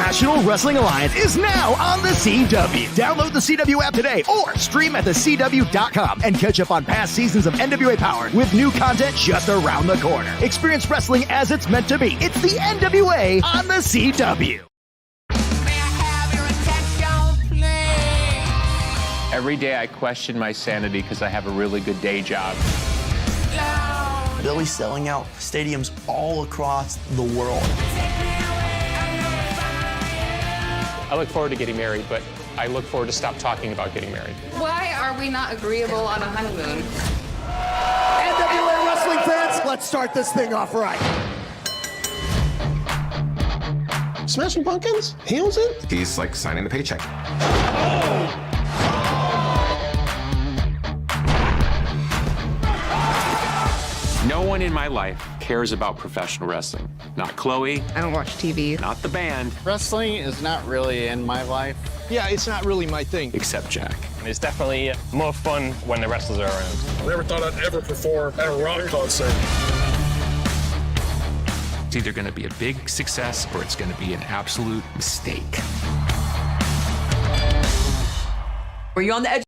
National Wrestling Alliance is now on the CW. Download the CW app today or stream at thecw.com and catch up on past seasons of NWA Power with new content just around the corner. Experience wrestling as it's meant to be. It's the NWA on the CW. Every day I question my sanity because I have a really good day job. Billy's selling out stadiums all across the world. I look forward to getting married, but I look forward to stop talking about getting married. Why are we not agreeable on a honeymoon? NWA wrestling fans, let's start this thing off right. Smashing Pumpkins? He owns it? He's like signing the paycheck. No one in my life cares about professional wrestling. Not Chloe. I don't watch TV. Not the band. Wrestling is not really in my life. Yeah, it's not really my thing. Except Jack. It's definitely more fun when the wrestlers are around. I never thought I'd ever perform at a rock concert. It's either going to be a big success or it's going to be an absolute mistake. Were you on the edge?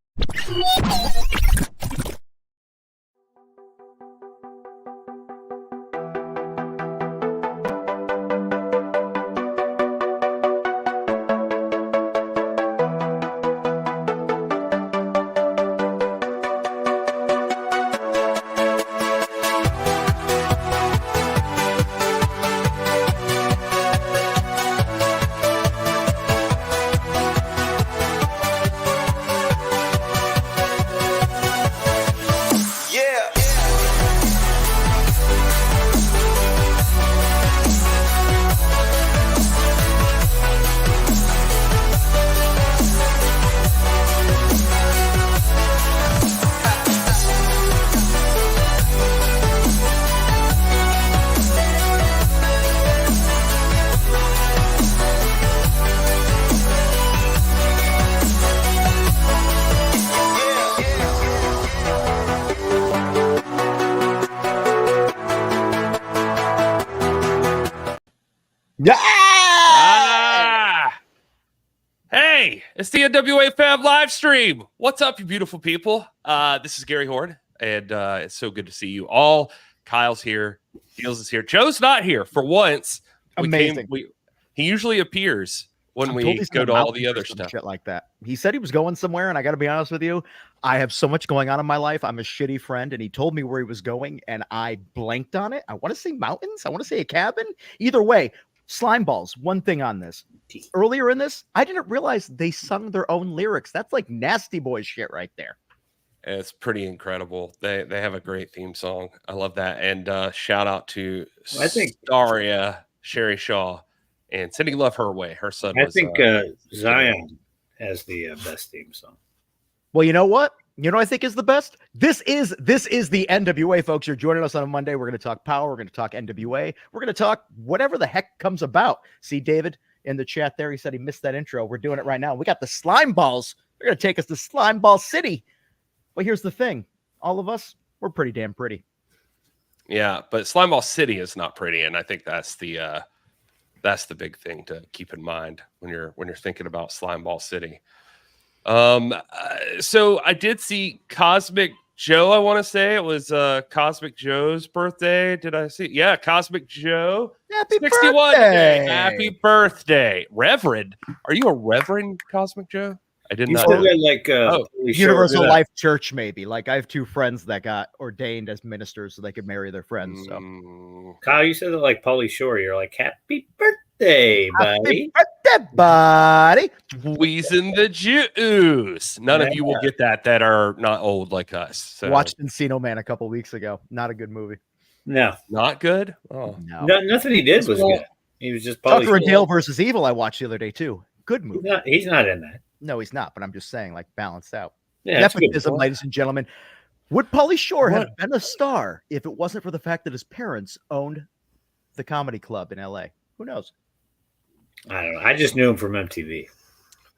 Hey, it's the NWA Fab Livestream. What's up, you beautiful people? This is Gary Horne, and it's so good to see you all. Kyle's here. Dealz is here. Joe's not here for once. Amazing. He usually appears when we go to all the other stuff. Shit like that. He said he was going somewhere, and I got to be honest with you, I have so much going on in my life. I'm a shitty friend, and he told me where he was going, and I blanked on it. I want to say mountains. I want to say a cabin. Either way, SLIMEBALLZ. One thing on this. Earlier in this, I didn't realize they sung their own lyrics. That's like Nasty Boy shit right there. It's pretty incredible. They have a great theme song. I love that. And shout out to Daria Sherry Shaw and sending love her way. Her son. I think Zion has the best theme song. Well, you know what? You know what I think is the best? This is the NWA, folks. You're joining us on a Monday. We're going to talk power. We're going to talk NWA. We're going to talk whatever the heck comes about. See David in the chat there. He said he missed that intro. We're doing it right now. We got the SLIMEBALLZ. They're going to take us to Slimeball City. But here's the thing. All of us, we're pretty damn pretty. Yeah, but Slimeball City is not pretty, and I think that's the big thing to keep in mind when you're thinking about Slimeball City. So I did see Cosmic Joe. I want to say it was Cosmic Joe's birthday. Did I see? Yeah, Cosmic Joe. Happy 61 birthday. Day. Happy birthday, Reverend. Are you a Reverend, Cosmic Joe? I did not. Like Universal Life Church, maybe. Like I have two friends that got ordained as ministers so they could marry their friends. So, Kyle, you said it like Pauly Shore. You're like, happy birthday, buddy. Happy birthday, buddy. Squeezing the juice. None of you will get that are not old like us. So. Watched Encino Man a couple weeks ago. Not a good movie. No, not good. Oh no, nothing he did was good. He was just Pauly Tucker and Dale versus Evil. I watched the other day too. Good movie. He's not in that. No, he's not. But I'm just saying, like balanced out. Yeah, nepotism, ladies and gentlemen. Would Pauly Shore have been a star if it wasn't for the fact that his parents owned the comedy club in LA? Who knows? I don't know. I just knew him from MTV.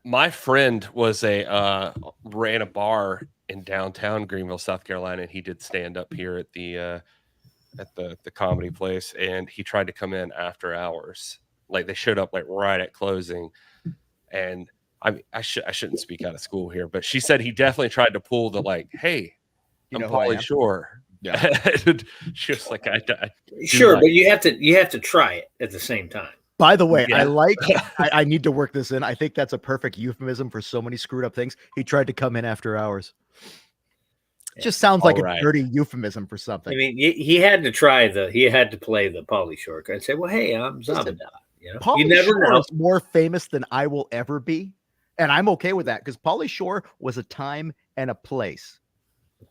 My friend was ran a bar in downtown Greenville, South Carolina, and he did stand up here at the comedy place, and he tried to come in after hours Like they showed up like right at closing, and I shouldn't speak out of school here, but she said he definitely tried to pull the like, hey, I'm Pauly Shore. Yeah. She was like, sure, but you have to try it at the same time. By the way, Yeah. I need to work this in. I think that's a perfect euphemism for so many screwed up things. He tried to come in after hours. It just sounds like a dirty euphemism for something. I mean, he had to play the Pauly Shore and say, well, hey, I'm Zabada. You know, Pauly you never Shore know. is more famous than I will ever be. And I'm okay with that because Pauly Shore was a time and a place.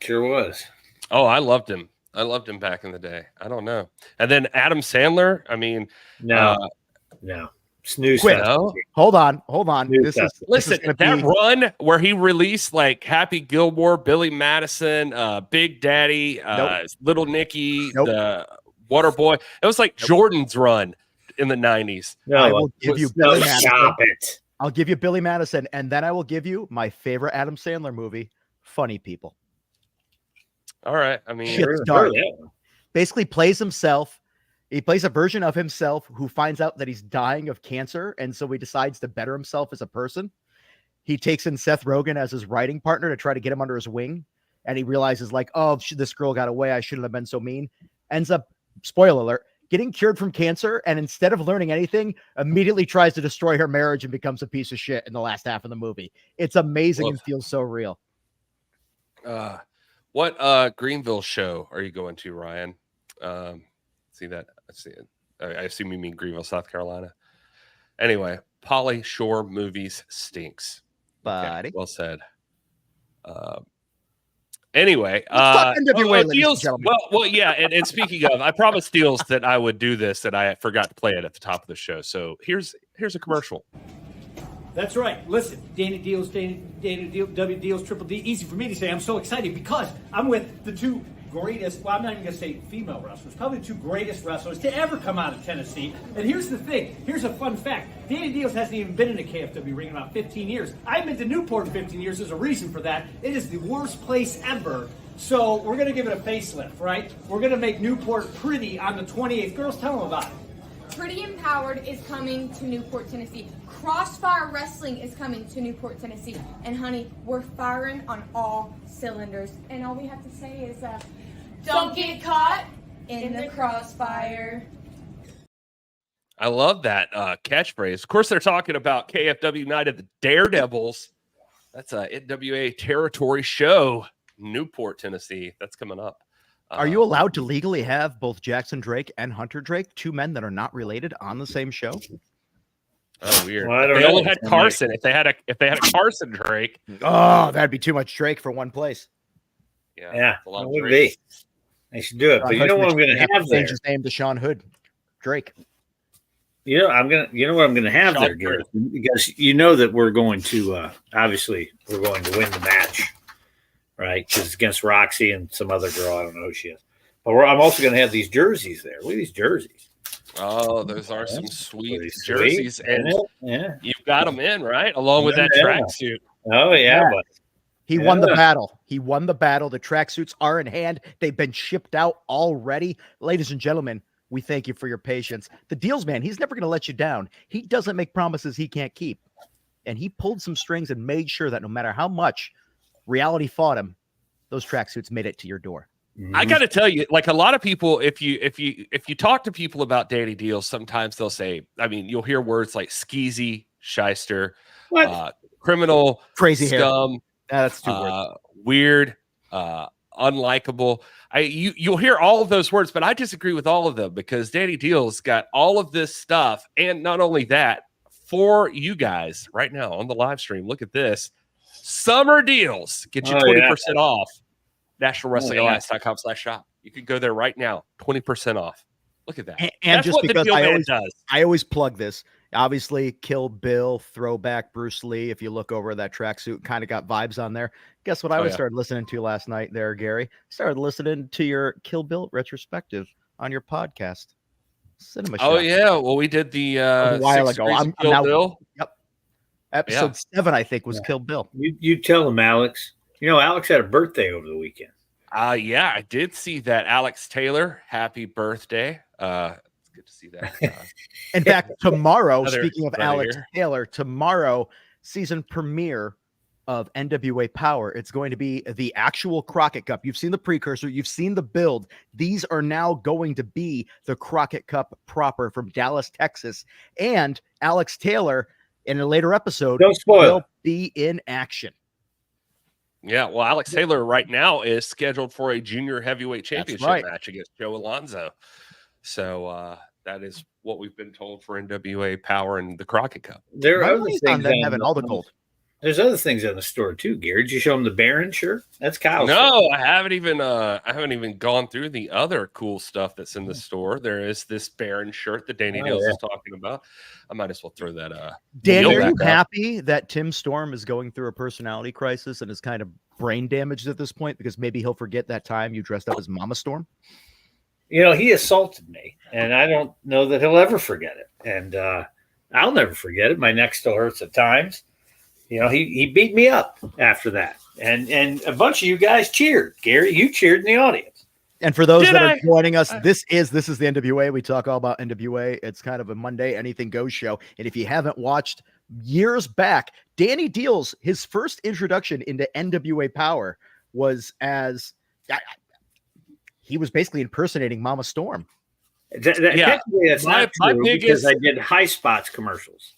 Sure was. Oh, I loved him. I loved him back in the day. I don't know. And then Adam Sandler. I mean, no. Snooze. Quit. No? Hold on. Listen, that run where he released like Happy Gilmore, Billy Madison, Big Daddy, Little Nicky, the Water Boy. It was like Jordan's run in the 90s. I will give you Billy Madison. Stop it. I'll give you Billy Madison, and then I will give you my favorite Adam Sandler movie, Funny People. All right. I mean, Shit's dark. Basically plays himself. He plays a version of himself who finds out that he's dying of cancer, and so he decides to better himself as a person. He takes in Seth Rogen as his writing partner to try to get him under his wing, and he realizes, like, oh, this girl got away. I shouldn't have been so mean. Ends up, spoiler alert, getting cured from cancer, and instead of learning anything, immediately tries to destroy her marriage and becomes a piece of shit in the last half of the movie. It's amazing and feels so real. What Greenville show are you going to, Ryan? See that? I see it. I assume you mean Greenville, South Carolina. Anyway, Pauly Shore movies stinks. Buddy. Okay, well said. Anyway, NWA, Dealz, well, yeah. And speaking of, I promised Dealz that I would do this, and I forgot to play it at the top of the show. So here's a commercial. That's right. Listen, Danny Dealz, W Dealz, Triple D. Easy for me to say. I'm so excited because I'm with the two greatest, well, I'm not even going to say female wrestlers, probably the two greatest wrestlers to ever come out of Tennessee. And here's the thing. Here's a fun fact. Danny Dealz hasn't even been in a KFW ring in about 15 years. I've been to Newport 15 years. There's a reason for that. It is the worst place ever. So we're going to give it a facelift, right? We're going to make Newport pretty on the 28th. Girls, tell them about it. Pretty Empowered is coming to Newport, Tennessee. Crossfire Wrestling is coming to Newport, Tennessee. And honey, we're firing on all cylinders. And all we have to say is, don't get caught in the crossfire. I love that catchphrase. Of course, they're talking about KFW Night of the Daredevils. That's a NWA territory show, Newport, Tennessee. That's coming up. Are you allowed to legally have both Jackson Drake and Hunter Drake, two men that are not related, on the same show? Oh, weird. Well, they only had Carson. If they had a Carson Drake, oh, that'd be too much Drake for one place. Yeah, it would be. They should do it. But you know what I'm going to have there? Change his name to Sean Hood Drake. You know what I'm going to have there, Garrett, because you know that we're going to obviously we're going to win the match, right? Because it's against Roxy and some other girl. I don't know who she is. But I'm also going to have these jerseys there. Look at these jerseys. Oh, those are some sweet Sweet. jerseys, and Yeah. you've got them in, right, along with that tracksuit. Oh yeah, but he won the battle. He won the battle. The tracksuits are in hand. They've been shipped out already. Ladies and gentlemen, we thank you for your patience. The Dealz man, he's never going to let you down. He doesn't make promises he can't keep. And he pulled some strings and made sure that no matter how much reality fought him, those tracksuits made it to your door. I got to tell you, like a lot of people, if you talk to people about Danny Dealz, sometimes they'll say, I mean, you'll hear words like skeezy, shyster, criminal, crazy scum, that's too weird. Weird, unlikable. You'll hear all of those words, but I disagree with all of them because Danny Dealz got all of this stuff, and not only that, for you guys right now on the live stream. Look at this. Summer deals get you 20% off. NationalWrestlingAlliance.com/shop. You can go there right now. 20% off. Look at that. And that's just what because the Deal Man does. I always plug this. Obviously, Kill Bill, throwback Bruce Lee. If you look over that tracksuit, kind of got vibes on there. Guess what I started listening to last night there, Gary? Started listening to your Kill Bill retrospective on your podcast. Cinema Shop. Oh, yeah. Well, we did the a while ago. I'm Kill now, Bill. Yep. Episode 7, I think, was Kill Bill. You tell him, Alex. You know, Alex had a birthday over the weekend. Yeah, I did see that. Alex Taylor, happy birthday. good to see that. In fact, tomorrow, Another speaking of brother Alex here. Taylor, tomorrow, season premiere of NWA Power. It's going to be the actual Crockett Cup. You've seen the precursor. You've seen the build. These are now going to be the Crockett Cup proper from Dallas, Texas. And Alex Taylor, in a later episode, Don't spoil will it. be in action. Yeah, well, Alex Taylor right now is scheduled for a junior heavyweight championship right. match against Joe Alonzo. So that is what we've been told for NWA Power and the Crockett Cup. There are My other money's things on them on having the- all the gold. There's other things in the store too, Gary. Did you show him the Baron shirt? That's Kyle's. No, I haven't even gone through the other cool stuff that's in the store. There is this Baron shirt that Danny Dealz is talking about. I might as well throw that Dan, deal are you back up. happy that Tim Storm is going through a personality crisis and is kind of brain damaged at this point because maybe he'll forget that time you dressed up as Mama Storm? You know, he assaulted me, and I don't know that he'll ever forget it. And I'll never forget it. My neck still hurts at times. You know, he beat me up after that. And a bunch of you guys cheered. Gary, you cheered in the audience. And for those that are joining us, this is the NWA. We talk all about NWA. It's kind of a Monday anything goes show. And if you haven't watched years back, Danny Dealz, his first introduction into NWA Power was as he was basically impersonating Mama Storm. Technically, that's not true because I did High Spots commercials.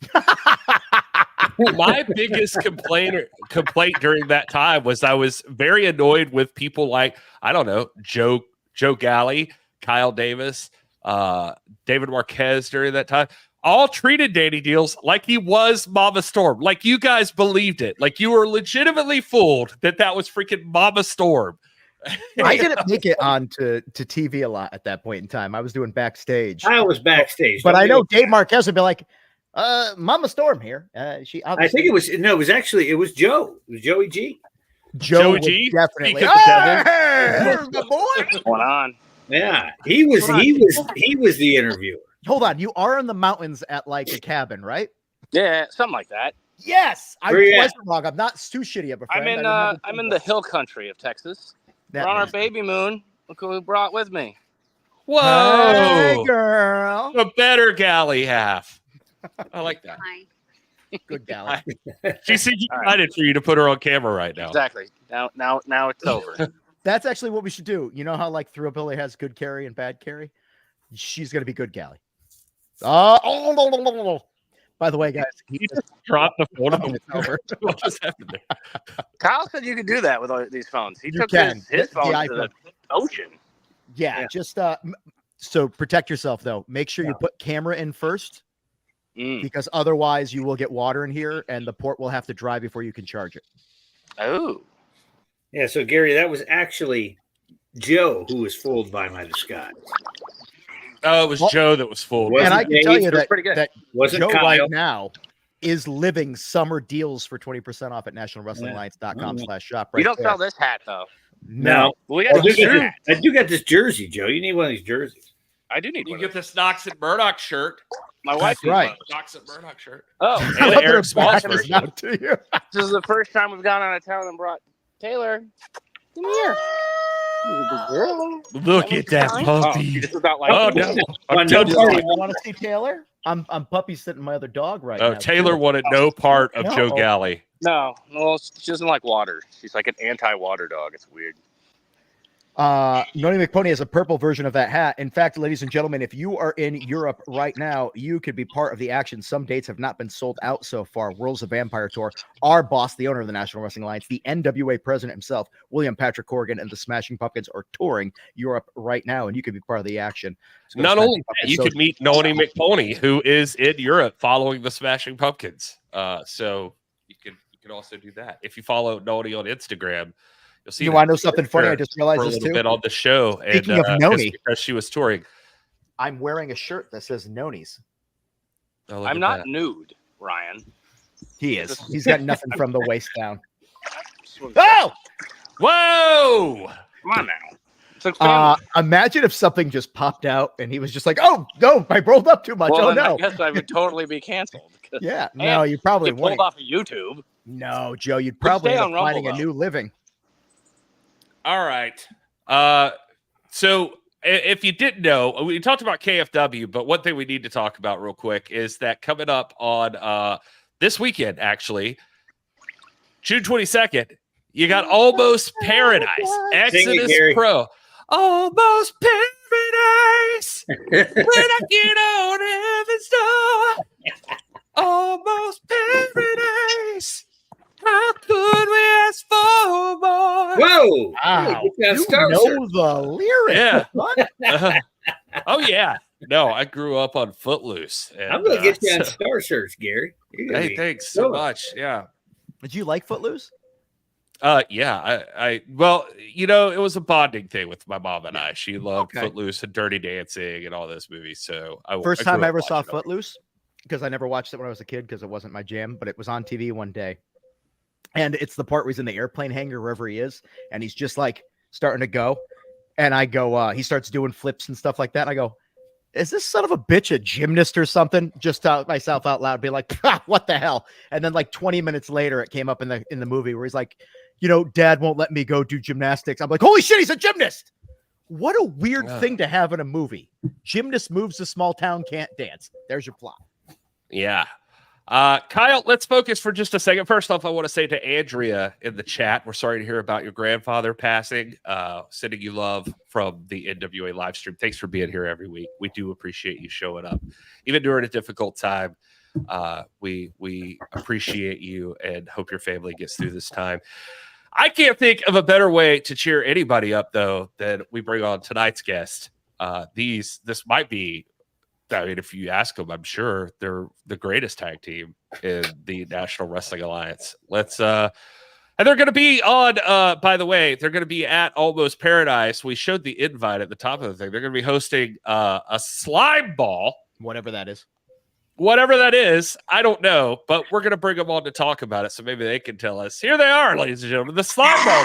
My biggest complaint during that time was I was very annoyed with people like, I don't know, Joe Galli, Kyle Davis, David Marquez during that time. All treated Danny Dealz like he was Mama Storm. Like you guys believed it. Like you were legitimately fooled that was freaking Mama Storm. I didn't make it on to TV a lot at that point in time. I was doing backstage. I was backstage. But I know Dave Marquez would be like, Mama Storm here. I think it was Joe. It was Joey G. Joey G. Definitely. There's the boy. What's going on? Yeah, he was the interviewer. Hold on, you are in the mountains at like a cabin, right? Yeah, something like that. Yes, I Where you wasn't wrong. I'm not too shitty of a friend. I'm in the hill country of Texas. We're on our baby moon. Look who we brought with me. Whoa, hey, girl, a better Galli half. I like that. Hi. good gal. She seems excited for you to put her on camera right now. Exactly. Now it's over. That's actually what we should do. You know how like Thrillbilly has good Carrie and bad Carrie? She's gonna be good Galli. By the way, guys, he just dropped the phone. It's over. What just happened there? Kyle said you could do that with all these phones. He took can. his The phone iPhone. to the ocean. Yeah, just so protect yourself though. Make sure you put camera in first. Because otherwise you will get water in here and the port will have to dry before you can charge it. Oh. Yeah, so Gary, that was actually Joe who was fooled by my disguise. Oh, it was Joe that was fooled. And I can tell you that, that Wasn't Joe Kyle. right now is living summer deals for 20% off at nationalwrestlingalliance.com/shop. Right You don't there. sell this hat though. No. Well, we got I do got this jersey, Joe. You need one of these jerseys. I do need You one. get this Knox and Murdoch shirt. My wife. That's right. Knox and Murdoch shirt. Oh, And the Eric Smalls Back is version. out to you. this is the first time we've gone out of town and brought Taylor. Come here. Look at that puppy. This is about like Oh no! Well, Joe no, You want to see Taylor? I'm puppy sitting my other dog right now. Taylor wanted no part of Joe Galli. No, she doesn't like water. She's like an anti-water dog. It's weird. Noni McPony has a purple version of that hat. In fact, ladies and gentlemen, if you are in Europe right now, you could be part of the action. Some dates have not been sold out so far. Worlds of Vampire Tour. Our boss, the owner of the National Wrestling Alliance, the NWA president himself, William Patrick Corrigan, and the Smashing Pumpkins are touring Europe right now, and you could be part of the action. So Not only that, Pumpkins you could meet Noni McPony, who is in Europe following the Smashing Pumpkins. So you can also do that if you follow Noni on Instagram. You'll see. You want to know something funny? I just realized for a this little too. bit on the show. Speaking and, of Noni, because she was touring. I'm wearing a shirt that says Noni's. Oh, look I'm at not that. nude, Ryan. He is. He's got nothing from the waist down. Oh! Whoa! Come on now. It's like Imagine if something just popped out and he was just like, "Oh no, I rolled up too much." well, Oh then no. I guess I would totally be canceled. Yeah, no, you probably get pulled wouldn't. off of YouTube. No, Joe, you'd probably stay end on up finding Rumble, a new living. All right. So if you didn't know, we talked about KFW, but one thing we need to talk about real quick is that coming up on this weekend, actually, June 22nd, you got Almost Paradise, Exodus Pro. Almost Paradise, when I get on heaven's door. Almost Paradise. How could we ask for more? Whoa! Wow. You know the lyrics. Yeah. Oh, yeah. No, I grew up on Footloose. And, I'm going to get you on Star Search, Gary. Hey, thanks so much. Yeah. Did you like Footloose? Yeah. Well, you know, it was a bonding thing with my mom and I. She loved Footloose and Dirty Dancing and all those movies. So First time I ever saw Footloose, because I never watched it when I was a kid because it wasn't my jam, but it was on TV one day. And it's the part where he's in the airplane hangar, wherever he is, and he's just like starting to go. And I go, he starts doing flips and stuff like that. And I go, is this son of a bitch a gymnast or something? Just to myself out loud, be like, what the hell? And then like 20 minutes later, it came up in the movie where he's like, you know, Dad won't let me go do gymnastics. I'm like, holy shit, he's a gymnast. What a weird thing to have in a movie. Gymnast moves to small town, can't dance. There's your plot. Yeah. Kyle, let's focus for just a second. First off, I want to say to Andrea in the chat, we're sorry to hear about your grandfather passing. Sending you love from the NWA live stream. Thanks for being here every week. We do appreciate you showing up, even during a difficult time. We appreciate you and hope your family gets through this time. I can't think of a better way to cheer anybody up, though, than we bring on tonight's guest. This might be, I mean, if you ask them, I'm sure they're the greatest tag team in the National Wrestling Alliance. And they're going to be on, by the way, they're going to be at Almost Paradise. We showed the invite at the top of the thing. They're going to be hosting a slime ball. Whatever that is. Whatever that is, I don't know, but we're going to bring them on to talk about it, so maybe they can tell us. Here they are, ladies and gentlemen. The slime balls are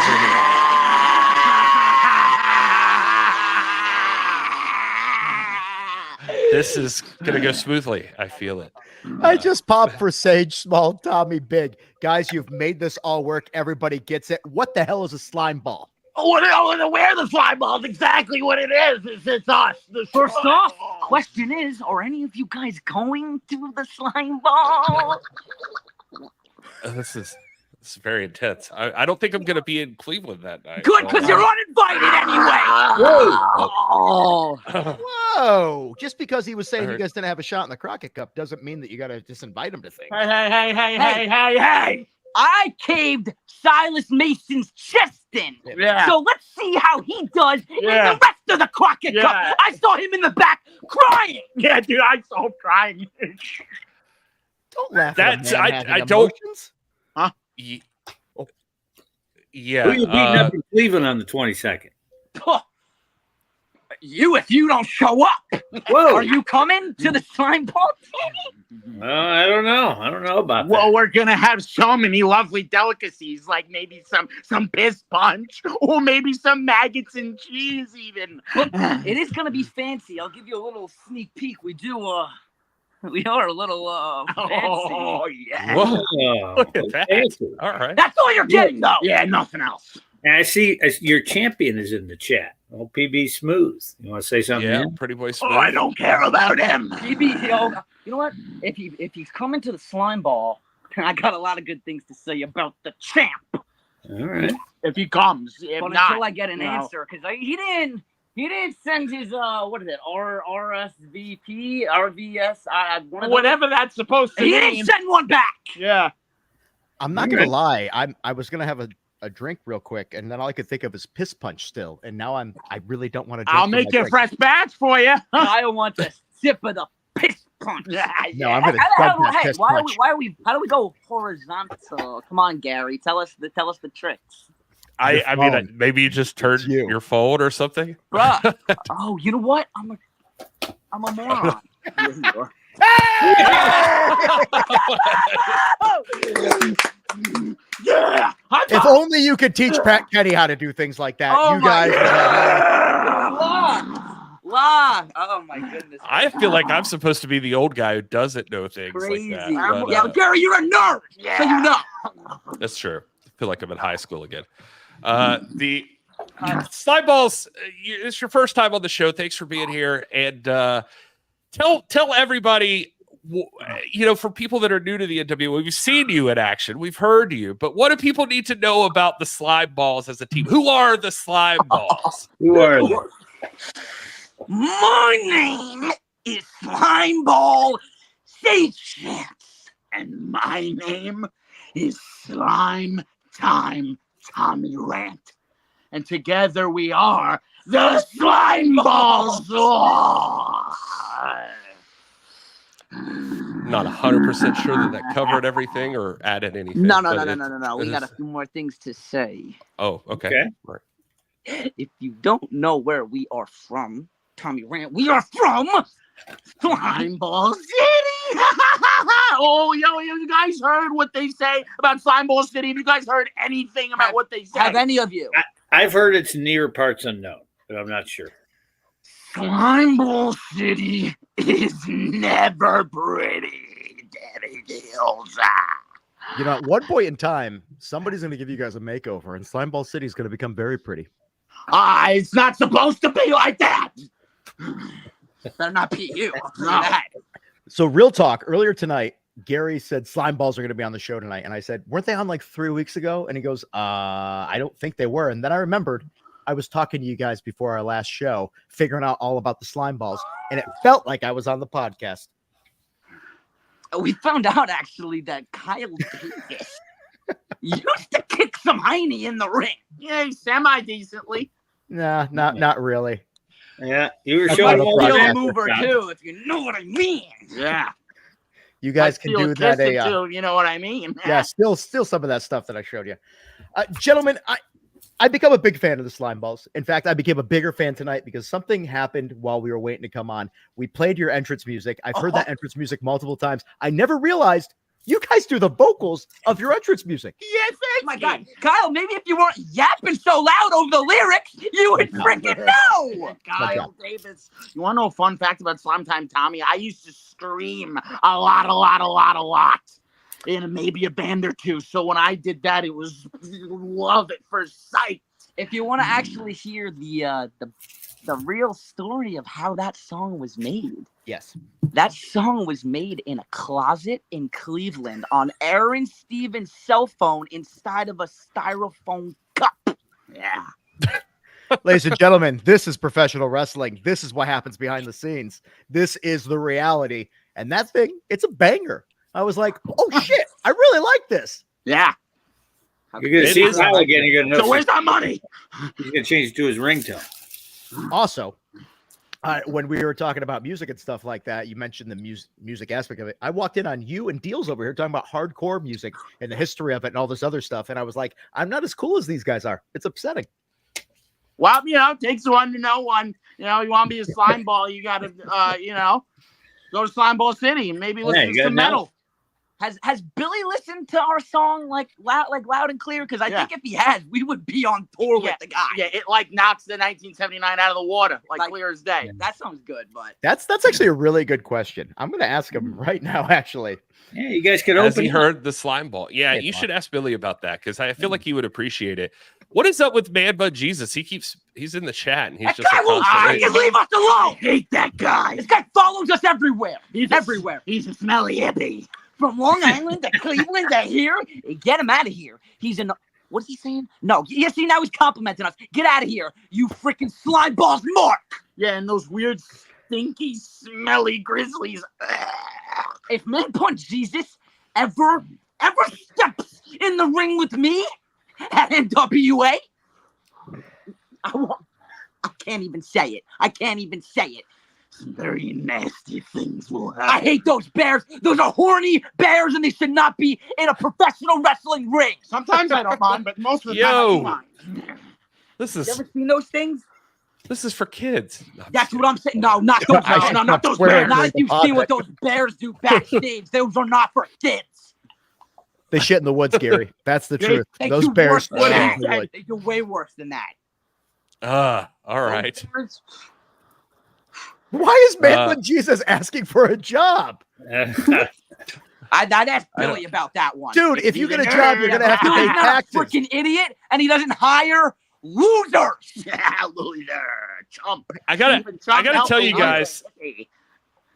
here. This is going to go smoothly. I feel it. I just popped for Sage Small, Tommy Big. Guys, you've made this all work. Everybody gets it. What the hell is a slime ball? Where the slime ball is exactly what it is. It's us. First off, question is, are any of you guys going to the slime ball? This is very intense. I don't think I'm going to be in Cleveland that night. Good, because you're uninvited anyway. Whoa. Just because he was saying you guys didn't have a shot in the Crockett Cup doesn't mean that you got to just invite him to things. Hey. I caved Silas Mason's chest in. Yeah. So let's see how he does in the rest of the Crockett Cup. I saw him in the back crying. Yeah, dude, I saw him crying. Don't laugh. That's I don't. Huh? Yeah. Who are you beating up in Cleveland on the 22nd? You, if you don't show up. Whoa. Are you coming to the slime ball? I don't know. I don't know about that. Well, we're gonna have so many lovely delicacies, like maybe some piss punch, or maybe some maggots and cheese, even. It is gonna be fancy. I'll give you a little sneak peek. We are a little fancy. Oh yeah. Whoa. Look at that. All right. That's all you're getting, though. Yeah, nothing else. And I see your champion is in the chat. Oh, PB Smooth. You want to say something? Yeah, man? Pretty Boy Smooth. Oh, I don't care about him. PB, you know what? If he's coming to the slime ball, I got a lot of good things to say about the champ. All right. If he comes, if but not, until I get an answer, because he didn't send his what is it? RSVP, RVS, whatever that's supposed to mean. mean. He didn't send one back. Yeah. I'm not gonna lie. I was gonna have a drink real quick, and then all I could think of is piss punch still. And now I really don't want to drink. I'll make you a fresh batch for you. I want a sip of the piss punch. No, I'm gonna piss punch. How do we go horizontal? Come on, Gary. Tell us the tricks. I mean, maybe you just turned your phone or something. Bruh. Oh, you know what? I'm a moron. Yeah. If only you could teach Pat Kenny how to do things like that. Oh, you guys. Oh my goodness. I feel like I'm supposed to be the old guy who doesn't know things Crazy. like that. But, Gary, you're a nerd. Yeah. So you know. That's true. I feel like I'm in high school again. SLIMEBALLZ, it's your first time on the show. Thanks for being here. And tell everybody, for people that are new to the NWA, we've seen you in action. We've heard you. But what do people need to know about the SLIMEBALLZ as a team? Who are the SLIMEBALLZ? Who are they? My name is Slimeball Chance, and my name is Slime Time Tommy Rant. And together we are the SLIMEBALLZ. Not 100% sure that covered everything or added anything. No. We got a few more things to say. Oh, okay. Right. If you don't know where we are from, Tommy Rant, we are from SLIMEBALLZ City. Oh, you guys heard what they say about SLIMEBALLZ City? Have you guys heard anything about what they say? Have any of you? I've heard it's near parts unknown, but I'm not sure. SLIMEBALLZ City is never pretty, Danny Dealz. At one point in time, somebody's going to give you guys a makeover, and SLIMEBALLZ City is going to become very pretty. It's not supposed to be like that. Better not be you. No. So real talk, earlier tonight, Gary said SLIMEBALLZ are going to be on the show tonight. And I said, weren't they on like 3 weeks ago? And he goes, I don't think they were. And then I remembered I was talking to you guys before our last show, figuring out all about the SLIMEBALLZ. And it felt like I was on the podcast. We found out actually that Kyle Davis used to kick some hiney in the ring. Yeah, semi-decently. Nah, not really. Yeah, you were That's showing not a a mover too, if you know what I mean. Yeah. You guys can do that. Too, you know what I mean? Yeah, still some of that stuff that I showed you. Gentlemen, I become a big fan of the SLIMEBALLZ. In fact, I became a bigger fan tonight because something happened while we were waiting to come on. We played your entrance music. I've heard that entrance music multiple times. I never realized you guys do the vocals of your entrance music. Yes, oh my God. Kyle, maybe if you weren't yapping so loud over the lyrics, you would freaking know. Kyle Davis. You want to know a fun fact about Slime Time Tommy? I used to scream a lot. In maybe a band or two. So when I did that, it was love at first sight. If you want to actually hear the real story of how that song was made. Yes. That song was made in a closet in Cleveland on Aaron Stevens' cell phone inside of a styrofoam cup. Yeah. Ladies and gentlemen, this is professional wrestling. This is what happens behind the scenes. This is the reality. And that thing, it's a banger. I was like, oh shit, I really like this. Yeah. You're going to see Kyle again. You're going to know. So where's that money? He's going to change it to his ringtone. Also, when we were talking about music and stuff like that, you mentioned the music aspect of it. I walked in on you and Dealz over here talking about hardcore music and the history of it and all this other stuff. And I was like, I'm not as cool as these guys are. It's upsetting. Well, it takes one to know one. You want to be a slime ball, you got to, go to SLIMEBALLZ City and maybe listen to some metal. Has Billy listened to our song loud and clear? Because I think if he has, we would be on tour with the guy. Yeah, it knocks the 1979 out of the water, clear as day. That sounds good, but that's actually a really good question. I'm going to ask him right now. Actually, yeah, you guys can Has open. he heard the SLIMEBALLZ? Yeah, you should ask Billy about that because I feel like he would appreciate it. What is up with Man Bud Jesus? He's in the chat and he's that just guy won't leave us alone. I hate that guy. This guy follows us everywhere. He's a smelly hippie. From Long Island to Cleveland to here. Get him out of here. He's in. What is he saying? No. Yeah, see, now he's complimenting us. Get out of here, you freaking SLIMEBALLZ Mark. Yeah, and those weird, stinky, smelly grizzlies. If Man Punch Jesus ever steps in the ring with me at NWA, I can't even say it. Some very nasty things will happen. I hate those bears. Those are horny bears, and they should not be in a professional wrestling ring. Sometimes I don't mind, but most of the time I do mind. This is. You ever seen those things? This is for kids. That's what I'm saying. No, not those. No, not those bears. Not if you've seen what those bears do backstage. Those are not for kids. They shit in the woods, Gary. That's the truth. Those bears shit in the woods. They do way worse than that. All right. Why is Man Bud Jesus asking for a job? I'd ask Billy about that one. Dude, if you get a job, you're going to have to pay taxes. He's not a freaking idiot, and he doesn't hire losers. Yeah, loser. Chump. I gotta tell you guys,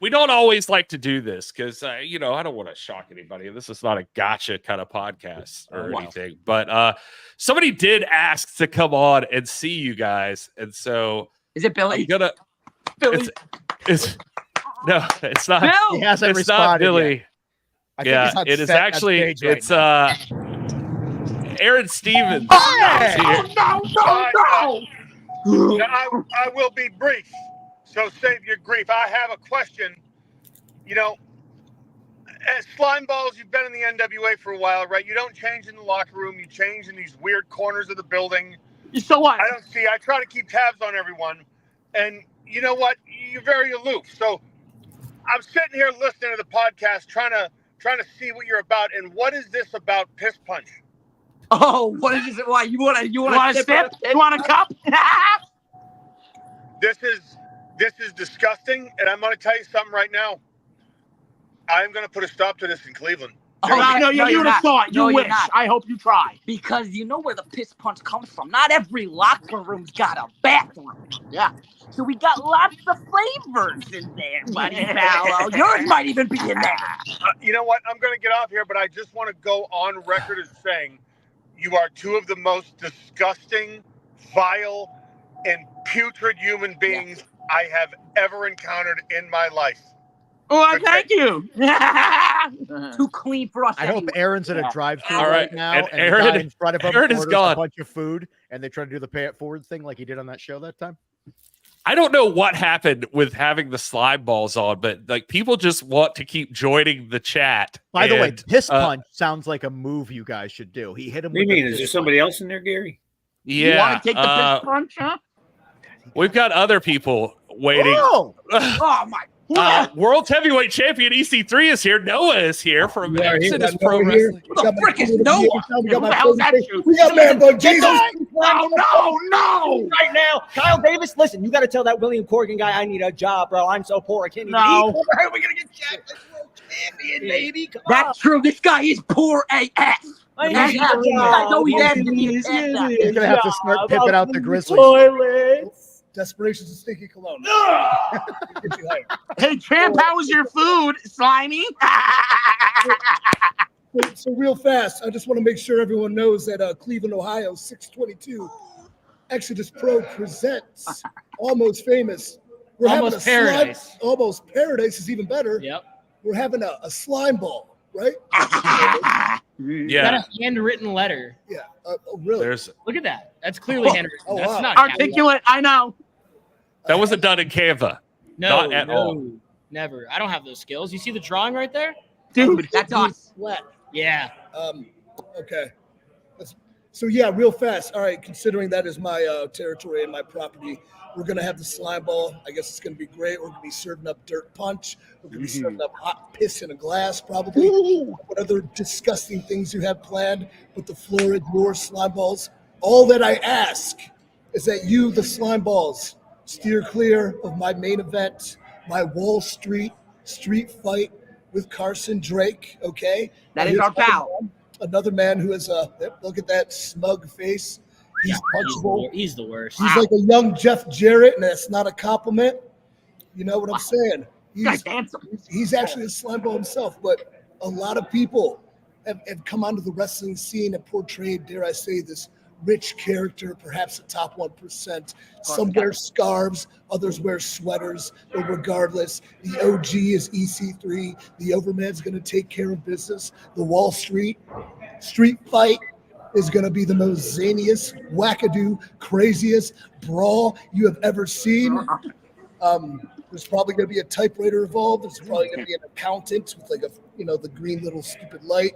we don't always like to do this because I don't want to shock anybody. This is not a gotcha kind of podcast or anything. But somebody did ask to come on and see you guys, and so is it Billy? Billy. No, it's not. Bill! He hasn't It's responded not Billy. yet. I think he's on it is set on actually stage right it's now. Aaron Stevens. Hey! No. I will be brief, so save your grief. I have a question. As SLIMEBALLZ, you've been in the NWA for a while, right? You don't change in the locker room. You change in these weird corners of the building. So what? I try to keep tabs on everyone. And you know what? You're very aloof. So I'm sitting here listening to the podcast, trying to see what you're about. And what is this about piss punch? Oh, what is it? Why you want a sip? You want a cup? This is disgusting, and I'm going to tell you something right now. I'm going to put a stop to this in Cleveland. No, you'd have thought. You wish. I hope you try. Because you know where the piss punch comes from. Not every locker room's got a bathroom. Yeah. So we got lots of flavors in there, buddy pal. Yours might even be in there. You know what? I'm going to get off here, but I just want to go on record as saying you are two of the most disgusting, vile, and putrid human beings I have ever encountered in my life. Well, thank you. Too clean for us. I hope Aaron's in a drive-thru All right right, now, and and Aaron- the guy in front of him Aaron is orders gone. a bunch of food, and they try to do the pay it forward thing like he did on that show that time. I don't know what happened with having the SLIMEBALLZ on, but like people just want to keep joining the chat. By the way, And, piss punch sounds like a move you guys should do. He hit him. What do you with mean? the Is there piss somebody else in there, Gary? Yeah, You want to take the piss punch, huh? we've got other people waiting. Whoa! Oh my! World Heavyweight Champion EC3 is here. Noah is here from Yeah, he's Exodus got Pro Noah here. Wrestling. Who the frick is Noah? Who the hell's that shoe? We got man bug Jesus. Oh, no. Right now, Kyle Davis, listen, you got to tell that William Corgan guy I need a job, bro. I'm so poor. I can't even No. eat. We're going to get Jack the World Champion, baby. Come on. That's true. This guy is poor AF. I Yeah, need yeah, a job. I know he's Yes, asking me to yes, pass that. He's gonna have to start pimping out the Grizzlies. Toilets. Desperation's a stinky cologne. Hey, champ, how was your food, Slimy? So real fast, I just want to make sure everyone knows that Cleveland, Ohio, 622, Exodus Pro presents Almost Famous. We're Almost having a Paradise. Almost Paradise is even better. Yep. We're having a slime ball, right? Yeah, Got a handwritten letter. Yeah. Oh, really? there's Look at that. That's clearly handwritten. Oh, That's wow. not Articulate, I know. that wasn't done in Canva. No, Not at all. Never. I don't have those skills. You see the drawing right there? Dude, That's us. Yeah. Okay. So yeah, real fast. All right, considering that is my territory and my property, we're gonna have the slime ball. I guess it's gonna be great. We're gonna be serving up dirt punch. We're gonna be serving up hot piss in a glass, probably. What other disgusting things you have planned? But the floor is yours, slime balls. All that I ask is that you, the slime balls, steer clear of my main event, my Wall Street fight with Carson Drake. Okay, That is our pal. Another man who has look at that smug face. He's punchable. He's the worst. He's like a young Jeff Jarrett, and that's not a compliment. You know what I'm saying? Guy's handsome. He's actually a slime ball himself, but a lot of people have come onto the wrestling scene and portrayed, dare I say, this rich character, perhaps the top 1%. Some wear scarves, others wear sweaters, but regardless, the OG is EC3. The Overman's going to take care of business. The Wall Street fight is going to be the most zaniest, wackadoo, craziest brawl you have ever seen. There's probably going to be a typewriter involved. There's probably going to be an accountant with like the green little stupid light.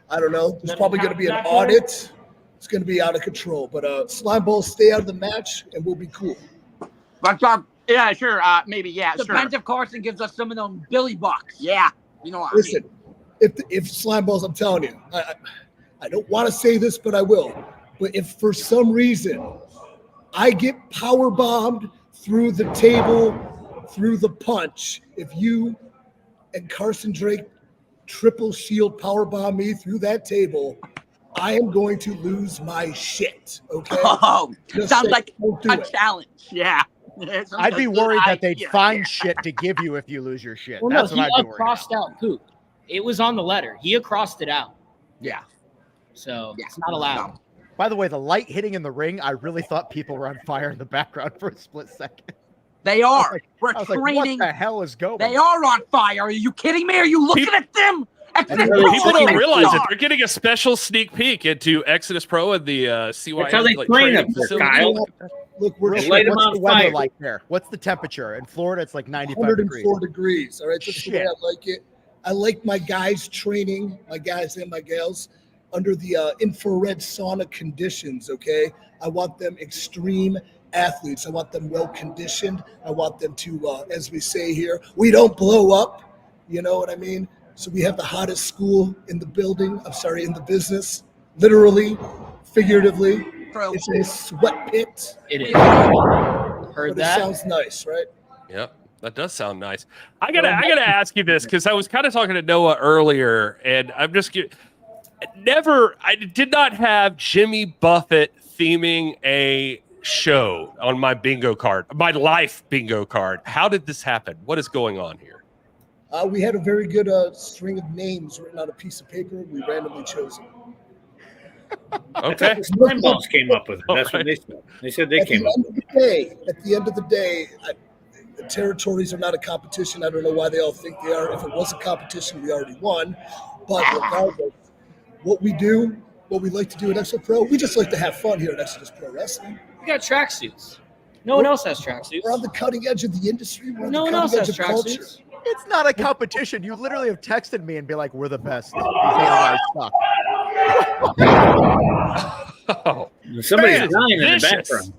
I don't know. There's probably going to be an audit. It's going to be out of control. But slime balls, stay out of the match, and we'll be cool. But, yeah, sure. Maybe, yeah, sure. Depends if Carson gives us some of them Billy bucks. Yeah. You know what Listen, if slime balls, I'm telling you, I don't want to say this, but I will. But if for some reason I get power bombed through the table, through the punch, if you and Carson Drake triple shield power bomb me through that table, I am going to lose my shit. Okay. Oh, Just sounds say, like don't do a it. challenge. Yeah. I'd be worried that they'd idea. find shit to give you if you lose your shit. Well, That's no, what he I'd be worried about. crossed out poop. It was on the letter. He crossed it out. Yeah. So it's not allowed. By the way, the light hitting in the ring, I really thought people were on fire in the background for a split second. They are. We're I was like, training. what the hell is going? They are on fire. Are you kidding me? Are you looking at them? Exodus Pro, People don't they realize it. are. They're getting a special sneak peek into Exodus Pro and the CYS. That's how they like, train training up there, facility. Kyle. Look, we're Real light quick, 'em what's on the weather fire. like there? What's the temperature? In Florida, it's like 95 degrees. 104 degrees. All right, that's the way Shit. I like it. I like my guys training, my guys and my gals, under the infrared sauna conditions. Okay, I want them extreme athletes. I want them well conditioned. I want them to, as we say here, we don't blow up. You know what I mean? So we have the hottest school in the building. I'm sorry, in the business, literally, figuratively. Bro. It's a sweat pit. It is. But Heard it that? sounds nice, right? Yep, that does sound nice. I gotta ask you this because I was kind of talking to Noah earlier, and I'm just I did not have Jimmy Buffett theming a show on my bingo card, my life bingo card. How did this happen? What is going on here? We had a very good string of names written on a piece of paper. We randomly chose them. Okay. The SLIMEBALLZ came up with it. That's what they said. They said they came up with it. At the end of the day, the territories are not a competition. I don't know why they all think they are. If it was a competition, we already won. But regardless, what we do, what we like to do at Exo Pro, we just like to have fun here at Exodus Pro Wrestling. We got tracksuits. No one else has tracksuits. We're on the cutting edge of the industry. We're on No the one else cutting has edge of culture. tracksuits. It's not a competition. You literally have texted me and be like, we're the best. These other guys suck. Oh, Somebody's Man, dying in the vicious. background.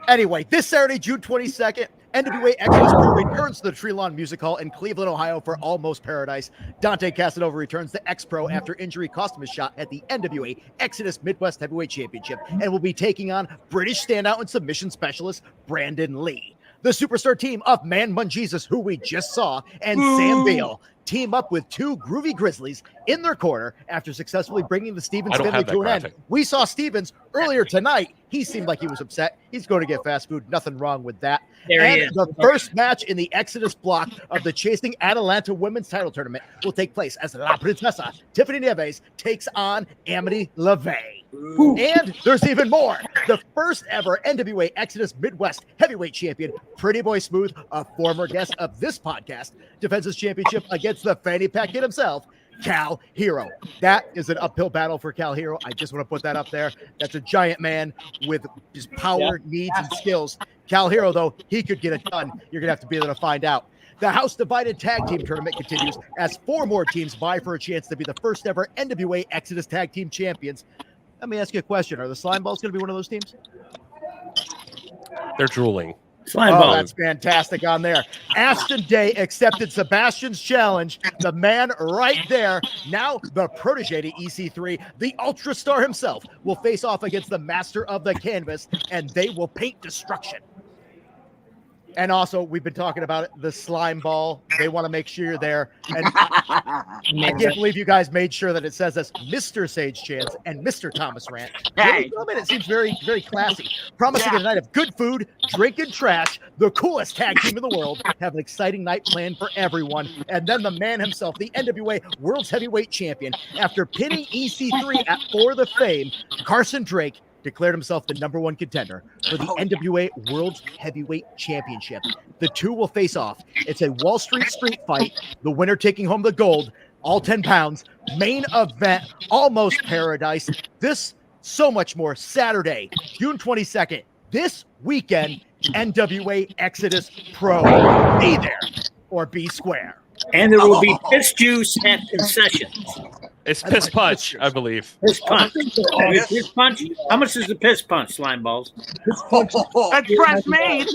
Anyway, this Saturday, June 22nd, NWA Exodus Pro returns to the Tree Lawn Music Hall in Cleveland, Ohio for Almost Paradise. Dante Casanova returns to X-Pro after injury cost him his shot at the NWA Exodus Midwest Heavyweight Championship and will be taking on British standout and submission specialist Brandon Lee. The superstar team of Man Bun Jesus, who we just saw, and Sam Beal team up with two groovy Grizzlies in their corner after successfully bringing the Stevens I don't family have that to an end. graphic. We saw Stevens earlier tonight. He seemed like he was upset. He's going to get fast food. Nothing wrong with that. There he And is. the first match in the Exodus block of the Chasing Atalanta Women's Title Tournament will take place as La Princesa Tiffany Nieves takes on Amity LaVey. And there's even more. The first ever NWA Exodus Midwest Heavyweight Champion, Pretty Boy Smooth, a former guest of this podcast, defends his championship against the fanny pack kid himself, Cal Hero. That is an uphill battle for Cal Hero. I just want to put that up there. That's a giant man with just power, needs, and skills. Cal Hero, though, he could get it done. You're going to have to be there to find out. The House Divided Tag Team Tournament continues as 4 more teams vie for a chance to be the first ever NWA Exodus Tag Team Champions. Let me ask you a question. Are the SLIMEBALLZ going to be one of those teams? They're drooling. Oh, that's fantastic on there. Ashton Day accepted Sebastian's challenge. The man right there, now the protege to EC3, the Ultra Star himself, will face off against the master of the canvas, and they will paint destruction. And also, we've been talking about it, the slime ball. They want to make sure you're there. And I can't believe you guys made sure that it says this, Mr. Sage Chance and Mr. Thomas Rant. Hey. It seems very, very classy. Promising a night of good food, drink, and trash. The coolest tag team in the world. Have an exciting night planned for everyone. And then the man himself, the NWA World's Heavyweight Champion, after pinning EC3 at For the Fame, Carson Drake declared himself the #1 contender for the NWA World's Heavyweight Championship. The two will face off. It's a Wall Street street fight, the winner taking home the gold, all 10 pounds, main event, Almost Paradise. This, so much more, Saturday, June 22nd, this weekend, NWA Exodus Pro. Be there or be square. And there will be piss juice at concessions. It's piss punch, I believe. Piss punch. Piss punch. How much is the piss punch, SLIMEBALLZ? That's fresh made.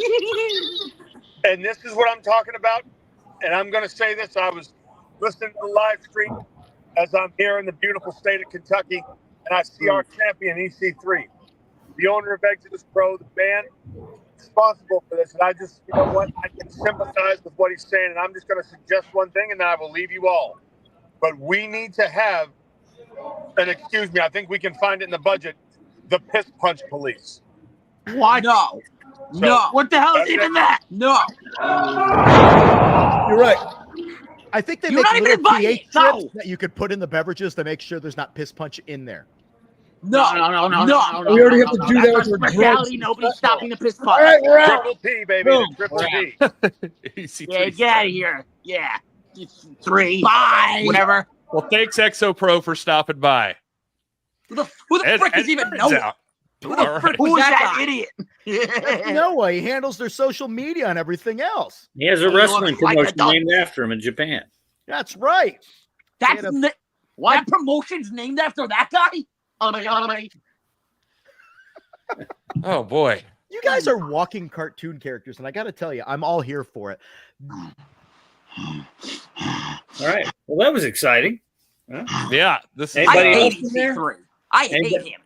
And this is what I'm talking about. And I'm going to say this. I was listening to the live stream as I'm here in the beautiful state of Kentucky, and I see our champion, EC3, the owner of Exodus Pro, the man responsible for this. And I just, you know what, I can sympathize with what he's saying. And I'm just going to suggest one thing, and then I will leave you all. But we need to have and excuse me, I think we can find it in the budget, the Piss Punch Police. What? No. So, No. What the hell is that's even it. that? No. You're right. I think they You're make not even little invited. pH strips No. that you could put in the beverages to make sure there's not piss punch in there. No. We already have to do that That's with our our speciality. drugs. Nobody's stopping the piss All punch. right, we're out. Triple P, baby. Boom. The triple P. Yeah, get out of here. Yeah. It's 3. Bye. Whatever. Well, thanks, Exo Pro, for stopping by. Who the frick is even turns Noah? out- Who the All right. frick Who's was that guy? idiot? That's Noah. He handles their social media and everything else. He has a He wrestling looks like a promotion dog. named after him in Japan. That's right. That's Get that promotion's named after that guy? Oh, boy. You guys are walking cartoon characters, and I got to tell you, I'm all here for it. All right. Well, that was exciting. Huh? Yeah. This is Anybody I else hate in there? EC3. I hate Anybody- him.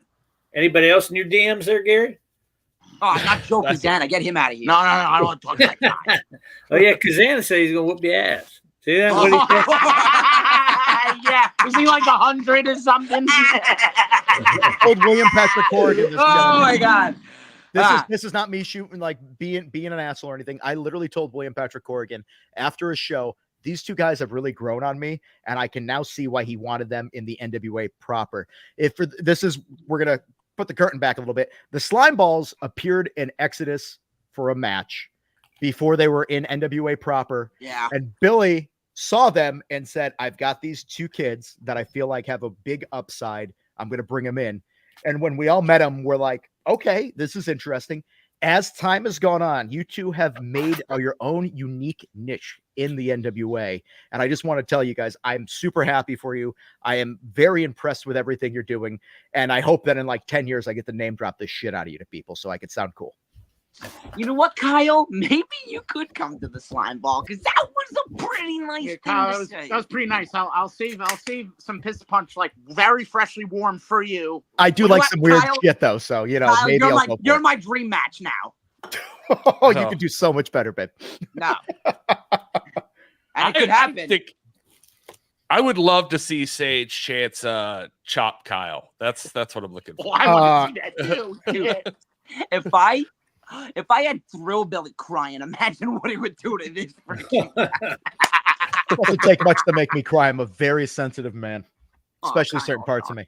Anybody else in your DMs there, Gary? Oh, I'm not joking, Dan. I get him out of here. No, I don't want to talk to that guy. Oh, yeah, Kazana said he's going to whoop your ass. See that? What he said? Yeah. Was he like 100 or something? I told William Patrick Corrigan this. Oh my God. This is not me shooting like being an asshole or anything. I literally told William Patrick Corrigan after a show, these two guys have really grown on me, and I can now see why he wanted them in the NWA proper. We're gonna put the curtain back a little bit. The SLIMEBALLZ appeared in Exodus for a match before they were in NWA proper. Yeah. And Billy saw them and said, I've got these two kids that I feel like have a big upside. I'm going to bring them in. And when we all met them, we're like, okay, this is interesting. As time has gone on, you two have made your own unique niche in the NWA. And I just want to tell you guys, I'm super happy for you. I am very impressed with everything you're doing. And I hope that in like 10 years, I get to name drop this shit out of you to people so I could sound cool. You know what, Kyle? Maybe you could come to the slime ball because that was a pretty nice thing Kyle, to say. that was pretty nice. I'll save some piss punch like very freshly warm for you. I do You like know some what, weird Kyle? shit though. So, you know, Kyle, maybe I'll go for you're it. my dream match now. Oh, you could do so much better, babe. No. And it could happen. I would love to see Sage chance Chop Kyle. That's what I'm looking for. Oh, I want to see that too. If I had Thrillbilly crying, imagine what he would do to this freaking. It doesn't take much to make me cry. I'm a very sensitive man, especially Kyle, certain parts of me.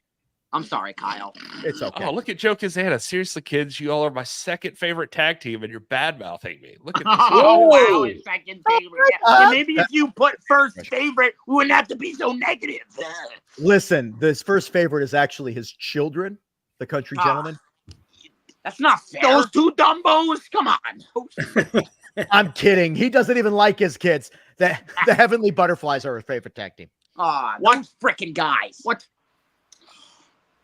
I'm sorry, Kyle. It's okay. Oh, look at Joe Kazana. Seriously, kids, you all are my second favorite tag team, and you're bad mouthing me. Look at this. Oh, wow, his second favorite. Yeah, maybe if you put first favorite, we wouldn't have to be so negative. Listen, this first favorite is actually his children, the country gentlemen. That's not fair. Those two Dumbos, come on. I'm kidding. He doesn't even like his kids. The Heavenly Butterflies are his favorite tag team. Those freaking guys. What?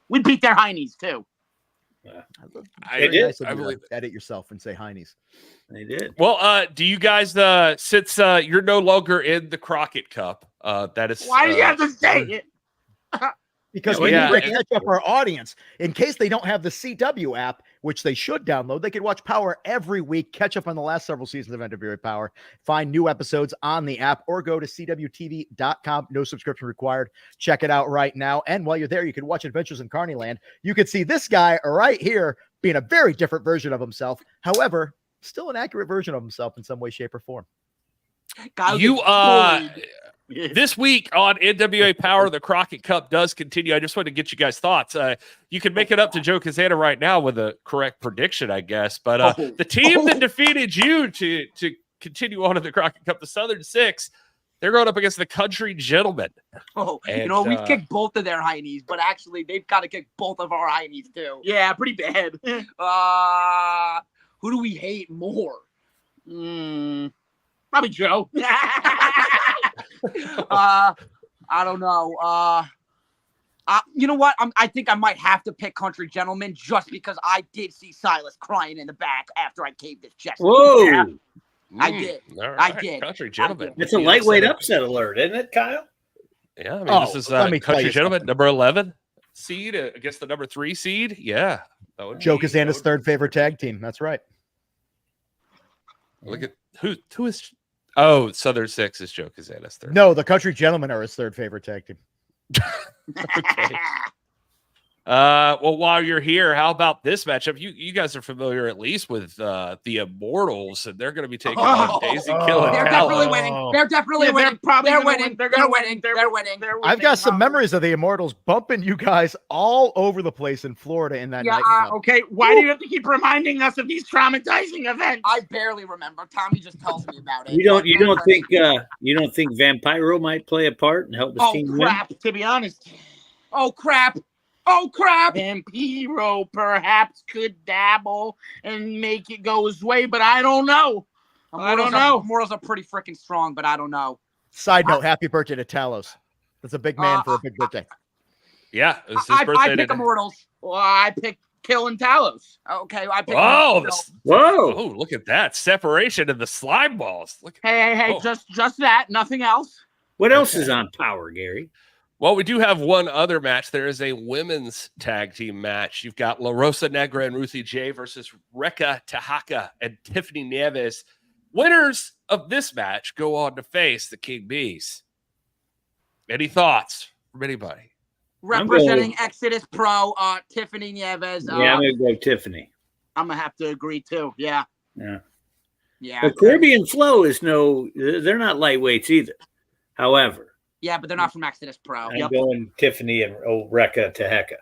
We beat their heinies too. Very nice of you to edit yourself and say heinies. They did. Well, do you guys, since you're no longer in the Crockett Cup, that is. Why do you have to say it? Because we need to catch up our audience. In case they don't have the CW app, which they should download, they can watch Power every week, catch up on the last several seasons of NWA Power, find new episodes on the app, or go to CWTV.com. No subscription required. Check it out right now. And while you're there, you can watch Adventures in Carneyland. You can see this guy right here being a very different version of himself. However, still an accurate version of himself in some way, shape, or form. This week on NWA Power, the Crockett Cup does continue. I just wanted to get you guys' thoughts. You can make it up to Joe Kazana right now with a correct prediction, I guess. But the team that defeated you to continue on in the Crockett Cup, the Southern Six, they're going up against the Country Gentlemen. You know, we kicked both of their heinies, but actually they've got to kick both of our heinies too. Yeah, pretty bad. Who do we hate more? Probably Joe. I don't know. You know what? I think I might have to pick Country Gentlemen just because I did see Silas crying in the back after I caved his chest. Whoa. Yeah, I did. Right. I did. Country Gentlemen. It's a lightweight upset alert, isn't it, Kyle? Yeah, I mean, this is Country Gentlemen, number 11 seed against the number 3 seed. Yeah. Joe Kazana's third favorite tag team. That's right. Look at who is. Oh, Southern Six is Joe Kazana's third. No, the Country Gentlemen are his third favorite tag team. Okay. Well, while you're here, how about this matchup? You guys are familiar at least with the Immortals, and they're going to be taking on Daisy Kill and They're Galli. definitely winning. They're definitely winning. They're winning. They're winning. They're winning. I've got some memories of the Immortals bumping you guys all over the place in Florida in that night. Okay, why do you have to keep reminding us of these traumatizing events? I barely remember. Tommy just tells me about it. You don't think Vampiro might play a part and help his team win? Crap, to be honest. Oh crap. Oh crap! Vampiro perhaps could dabble and make it go his way, but I don't know. I don't know. Immortals are pretty freaking strong, but I don't know. Side note, happy birthday to Talos. That's a big man for a big birthday. Yeah, it was his birthday I pick today. Immortals. Well, I pick Kill and Talos. Okay, I pick Whoa! Whoa! Oh, look at that separation of the slime balls. Look. Hey, just that, nothing else. What else is on Power, Gary? Well, we do have one other match. There is a women's tag team match. You've got La Rosa Negra and Ruthie J versus Rekka Tahaka and Tiffany Nieves. Winners of this match go on to face the King Bees. Any thoughts from anybody? Representing Exodus Pro, Tiffany Nieves. Yeah, I'm going to go Tiffany. I'm going to have to agree, too. Yeah. Yeah. But Caribbean Flow is they're not lightweights either. However, yeah, but they're not from Exodus Pro. I'm going Tiffany and Rekka Tahaka.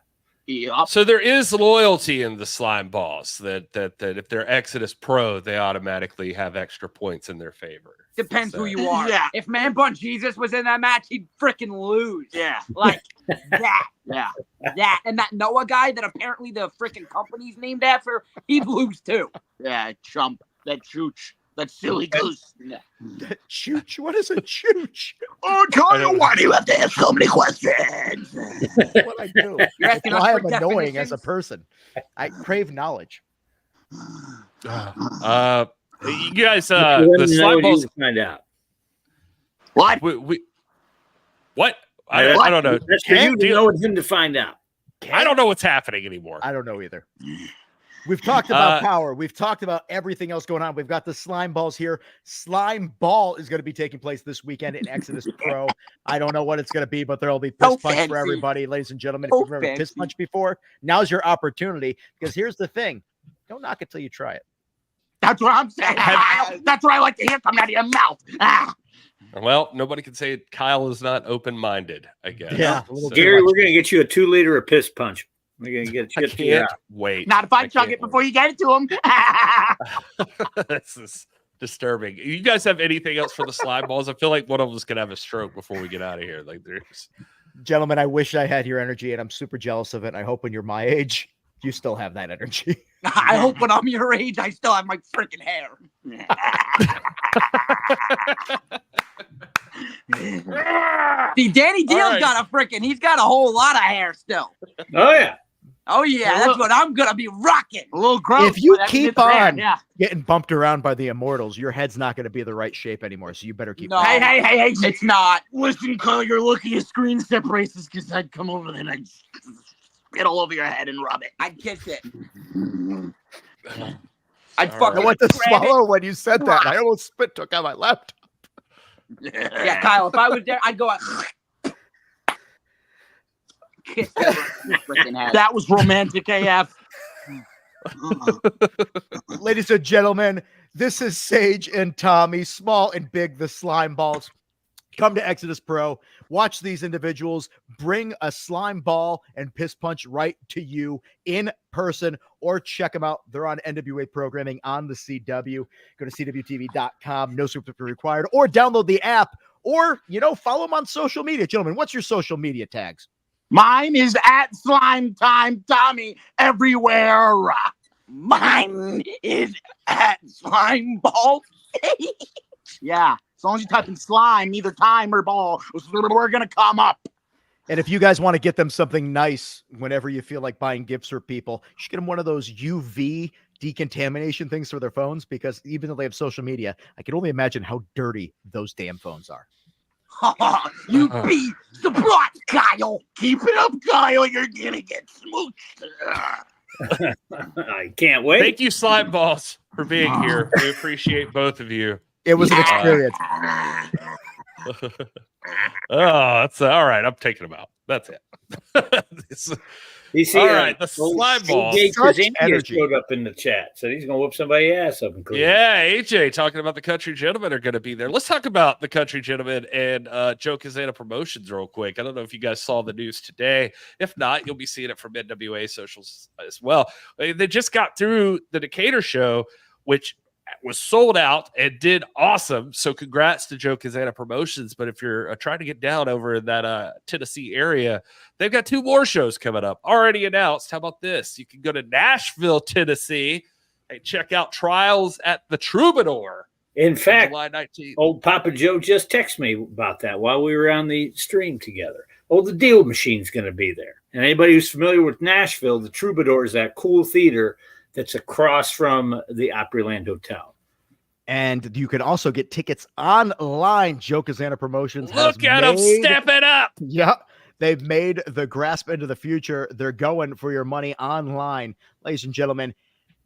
Yep. So there is loyalty in the slime balls that if they're Exodus Pro, they automatically have extra points in their favor. Depends who you are. Yeah. If Man Bun Jesus was in that match, he'd freaking lose. Yeah. Like that. Yeah. That. And that Noah guy that apparently the freaking company's named after, he'd lose too. Yeah, chump. That chooch. That silly goose. That chooch? What is a chooch? Oh, Kyle, why do you have to ask so many questions? That's what I do. That's why I'm annoying as a person. I crave knowledge. You guys, the slime balls. Find out. What? What? I don't know. That's for you to know and him to find out. I don't know what's happening anymore. I don't know either. We've talked about Power. We've talked about everything else going on. We've got the slime balls here. Slime Ball is going to be taking place this weekend in Exodus Pro. I don't know what it's going to be, but there'll be piss punch for everybody. Ladies and gentlemen, if you've never piss punch before, now's your opportunity, because here's the thing. Don't knock it till you try it. That's what I'm saying. That's what I like to hear coming out of your mouth. Well, nobody can say Kyle is not open-minded, I guess. Yeah. So, Gary, we're going to get you a 2 liter of piss punch. We're going to get I can't wait. Not if I chug it before you get it to him. This is disturbing. You guys have anything else for the slime balls? I feel like one of us could have a stroke before we get out of here. Like, there's, gentlemen, I wish I had your energy, and I'm super jealous of it. I hope when you're my age, you still have that energy. I hope when I'm your age, I still have my freaking hair. See, Danny Dealz got a freaking, he's got a whole lot of hair still. Oh, yeah. Oh, yeah. That's what I'm going to be rocking. A little gross. If you keep on getting bumped around by the Immortals, your head's not going to be the right shape anymore. So you better keep. No. Hey. It's not. Listen, Kyle, you're lucky your screen separates us, because I'd come over there and I'd get all over your head and rub it. I'd kiss it. I went to swallow when you said that. I almost spit took out my laptop. Yeah, Kyle, if I was there, I'd go out. Kiss that was romantic AF. Ladies and gentlemen, this is Sage and Tommy, small and big, the slime balls. Come to Exodus Pro, watch these individuals bring a slime ball and piss punch right to you in person, or check them out. They're on NWA programming on the CW. Go to CWTV.com, no subscription required, or download the app, or, follow them on social media. Gentlemen, what's your social media tags? Mine is at Slime Time Tommy everywhere. Mine is at Slime Ball. Yeah. As long as you type in slime, either time or ball, we're going to come up. And if you guys want to get them something nice whenever you feel like buying gifts for people, you should get them one of those UV decontamination things for their phones, because even though they have social media, I can only imagine how dirty those damn phones are. You be surprised, Kyle. Keep it up, Kyle. You're going to get smooched. I can't wait. Thank you, slime balls, for being here. We appreciate both of you. It was an experience. Oh, that's all right. I'm taking him out. That's it. You see, all right, the slime ball. AJ showed up in the chat, so he's gonna whoop somebody's ass up in Cleveland. Yeah, AJ talking about the Country Gentlemen are going to be there. Let's talk about the Country Gentlemen and Joe Kazana Promotions real quick. I don't know if you guys saw the news today. If not, you'll be seeing it from NWA socials as well. They just got through the Decatur show, which was sold out and did awesome. So congrats to Joe Kazana Promotions. But if you're trying to get down over in that Tennessee area, they've got 2 more shows coming up already announced. How about this? You can go to Nashville, Tennessee, and check out Trials at the Troubadour. In fact, July 19th. Old Papa Joe just texted me about that while we were on the stream together. Oh, the Deal Machine's going to be there. And anybody who's familiar with Nashville, the Troubadour is that cool theater that's across from the Opryland Hotel. And you can also get tickets online. Joe Kazana Promotions. Look at them step it up. Yeah. They've made the grasp into the future. They're going for your money online. Ladies and gentlemen,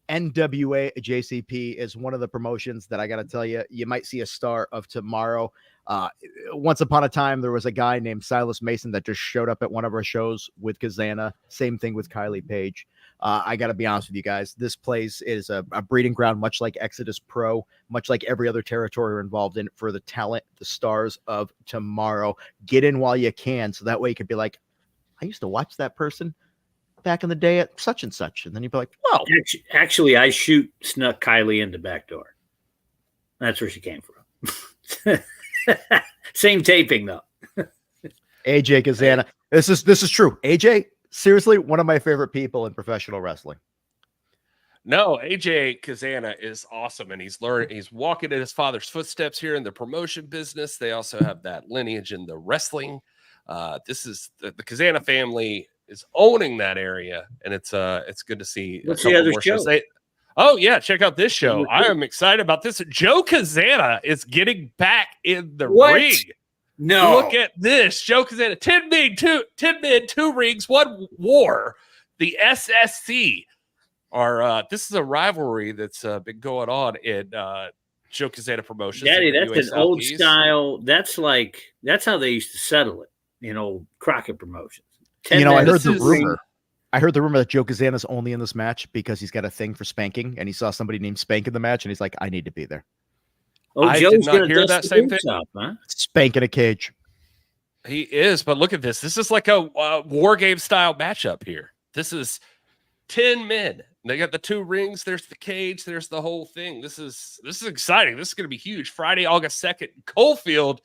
NWA JCP is one of the promotions that I got to tell you, you might see a star of tomorrow. Once upon a time, there was a guy named Silas Mason that just showed up at one of our shows with Kazana. Same thing with Kylie Page. I got to be honest with you guys. This place is a breeding ground, much like Exodus Pro, much like every other territory we're involved in for the talent, the stars of tomorrow. Get in while you can. So that way you could be like, I used to watch that person back in the day at such and such. And then you'd be like, whoa. Actually, I snuck Kylie in the back door. That's where she came from. Same taping though. AJ Kazana. This is true. AJ, seriously, one of my favorite people in professional wrestling. No, AJ Kazana is awesome, and he's walking in his father's footsteps here in the promotion business. They also have that lineage in the wrestling. This is the Kazana family is owning that area, and it's good to see. What's the other show? Oh yeah, check out this show. I am excited about this. Joe Kazana is getting back in the ring. No, look at this. Joe Kazana, 10 men, 2 rings, 1 war. The SSC are this is a rivalry that's been going on in Joe Kazana Promotions. Daddy, that's an old style. That's how they used to settle it in old Crockett Promotions. You know, I heard the rumor. I heard the rumor that Joe Kazana's only in this match because he's got a thing for spanking, and he saw somebody named Spank in the match, and he's like, I need to be there. Oh, I Joe's did not gonna hear that same thing. Up, huh? Spank in a cage. He is, but look at this. This is like a war game style matchup here. This is 10 men. They got the 2 rings. There's the cage. There's the whole thing. This is exciting. This is going to be huge. Friday, August 2nd, Coalfield.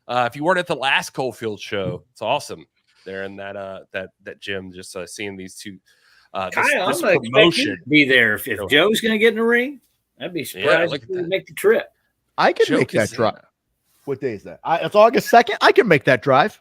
If you weren't at the last Coalfield show, it's awesome. They're in that gym. Just seeing these 2. Kyle, I'm going to expect you to be there if Joe's going to get in the ring. I'd be surprised if we make the trip. I can make that drive. What day is that? It's August 2nd. I can make that drive.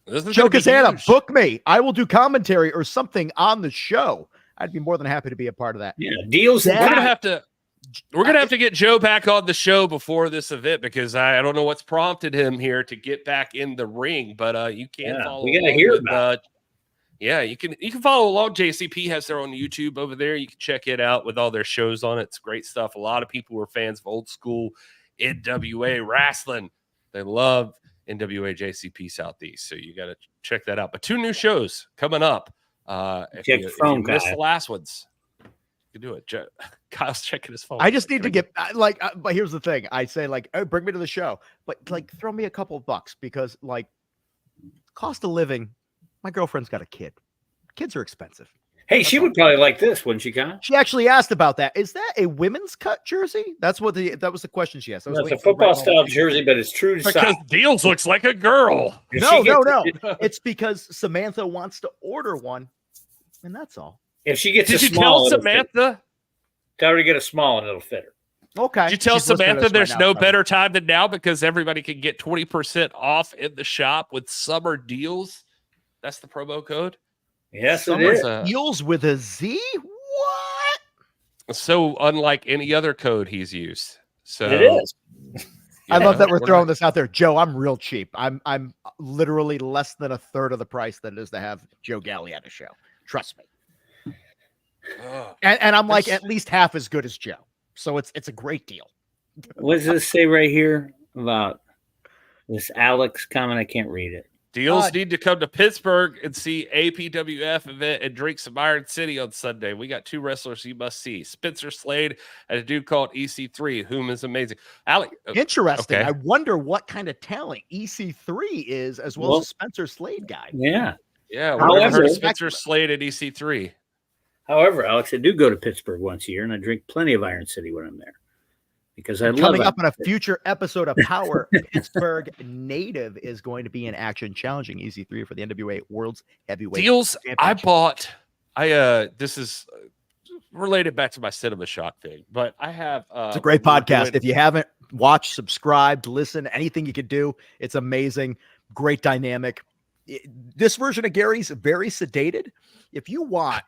Joe Kazana, book me. I will do commentary or something on the show. I'd be more than happy to be a part of that. Yeah, deals. We're gonna have to get Joe back on the show before this event because I don't know what's prompted him here to get back in the ring. But you can follow. We gotta hear about. Yeah, you can follow along. JCP has their own YouTube over there. You can check it out with all their shows on it. It's great stuff. A lot of people were fans of old school NWA wrestling. They love NWA JCP Southeast. So you got to check that out. But 2 new shows coming up. If you missed the last ones, you can do it. Kyle's checking his phone. I just need to get but here's the thing. I say oh, bring me to the show, but throw me a couple of bucks because cost of living. My girlfriend's got a kid. Kids are expensive. Hey, she would probably like this, wouldn't she, Kyle? She actually asked about that. Is that a women's cut jersey? That was the question she asked. It's a football style jersey, but it's true to size. Because Dealz looks like a girl. No. It's because Samantha wants to order one, and that's all. If she gets Did you tell Samantha? Tell her to get a small and it'll fit her. Okay. Did you tell Samantha there's no better time than now because everybody can get 20% off in the shop with summer deals? That's the promo code. Yes, it is. Deals with a Z? What? So unlike any other code he's used. So it is. I love that we're throwing this out there. Joe, I'm real cheap. I'm literally less than a third of the price that it is to have Joe Galli at a show. Trust me. And I'm like at least half as good as Joe. So it's a great deal. What does this say right here about This Alex comment, I can't read it. Dealz need to come to Pittsburgh and see APWF event and drink some Iron City on Sunday. We got 2 wrestlers you must see: Spencer Slade and a dude called EC3, whom is amazing. Alec, Interesting. okay. I wonder what kind of talent EC3 is, as well as a Spencer Slade guy. Yeah. Yeah. We've heard of Spencer Slade and EC3. However, Alex, I do go to Pittsburgh once a year, and I drink plenty of Iron City when I'm there. Because I love Coming it. up on a future episode of Power, Pittsburgh native is going to be in action challenging EC3 for the NWA World's Heavyweight Dealz, Championship. This is related back to my Cinema Shock thing, but I have it's a great podcast. If you haven't watched, subscribed, listen, anything you could do, it's amazing. Great dynamic. This version of Gary's very sedated. If you want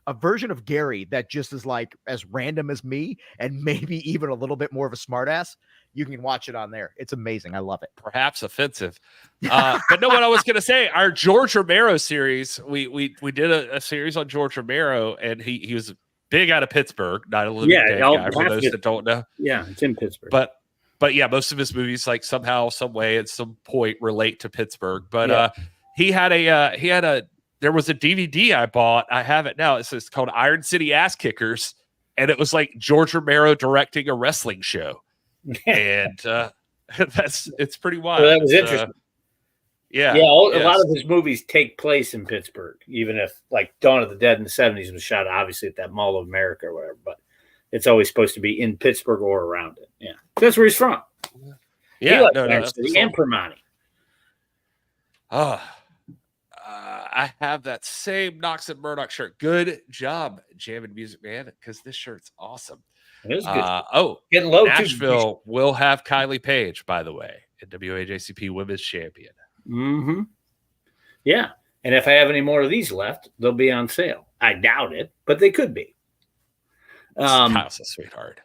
a version of Gary that just is like as random as me and maybe even a little bit more of a smartass, you can watch it on there. It's amazing. I love it. Perhaps offensive. But no, what I was going to say, our George Romero series, we did a series on George Romero, and he was big out of Pittsburgh, not a living dead guy, for those that don't know. Yeah, it's in Pittsburgh. But yeah, most of his movies, like somehow, some way, at some point relate to Pittsburgh. But there was a DVD I bought. I have it now. It's called Iron City Ass Kickers, and it was like George Romero directing a wrestling show, and it's pretty wild. Well, that was interesting. Yeah, a lot of his movies take place in Pittsburgh, even if like Dawn of the Dead in the 70s was shot obviously at that Mall of America or whatever, but it's always supposed to be in Pittsburgh or around it. Yeah, that's where he's from. Yeah, and Permani. I have that same Knox and Murdoch shirt. Good job, Jamming Music Man, because this shirt's awesome. It is good. Getting low. Nashville will have Kylie Page, by the way, NWA JCP Women's Champion. Mm-hmm. Yeah, and if I have any more of these left, they'll be on sale. I doubt it, but they could be. Kyle's a sweetheart.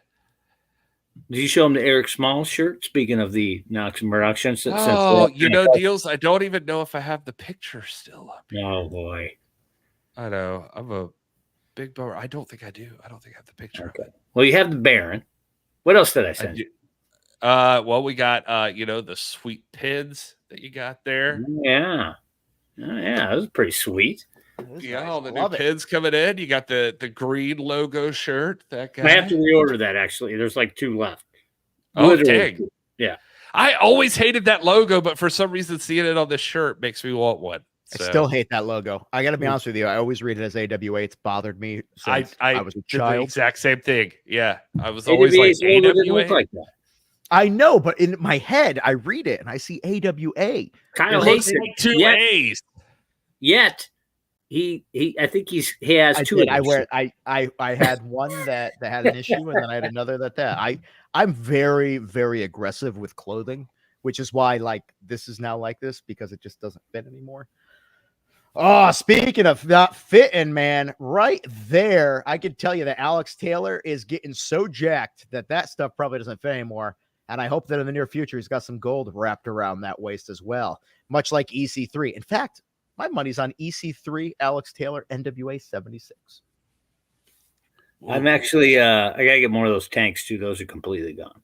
Did you show him the Eric Small shirt? Speaking of the Knox and Murdoch shirts. Dealz, I don't even know if I have the picture still up here. Oh, boy. I know. I'm a big bummer. I don't think I do. I don't think I have the picture. Okay. Well, you have the Baron. What else did I send you? Well, we got, the sweet pins that you got there. Yeah. Oh, yeah, that was pretty sweet. Yeah, all the new pins coming in. You got the green logo shirt. That guy. I have to reorder that, actually. There's like 2 left. Oh, dang. Yeah. I always hated that logo, but for some reason, seeing it on this shirt makes me want one. So. I still hate that logo. I got to be honest with you. I always read it as AWA. It's bothered me since I was a child. The exact same thing. Yeah. I was always like, AWA? Like that. I know, but in my head, I read it and I see AWA. Kyle looks like 2 A's. Yet. I think he has 2. I had one that had an issue, and then I had another that I'm very, very aggressive with clothing, which is why like this is now like this, because it just doesn't fit anymore. Oh, speaking of not fitting, man, right there, I could tell you that Alex Taylor is getting so jacked that stuff probably doesn't fit anymore. And I hope that in the near future, he's got some gold wrapped around that waist as well, much like EC3. In fact, my money's on EC3, Alex Taylor, NWA 76. I'm actually, I got to get more of those tanks too. Those are completely gone.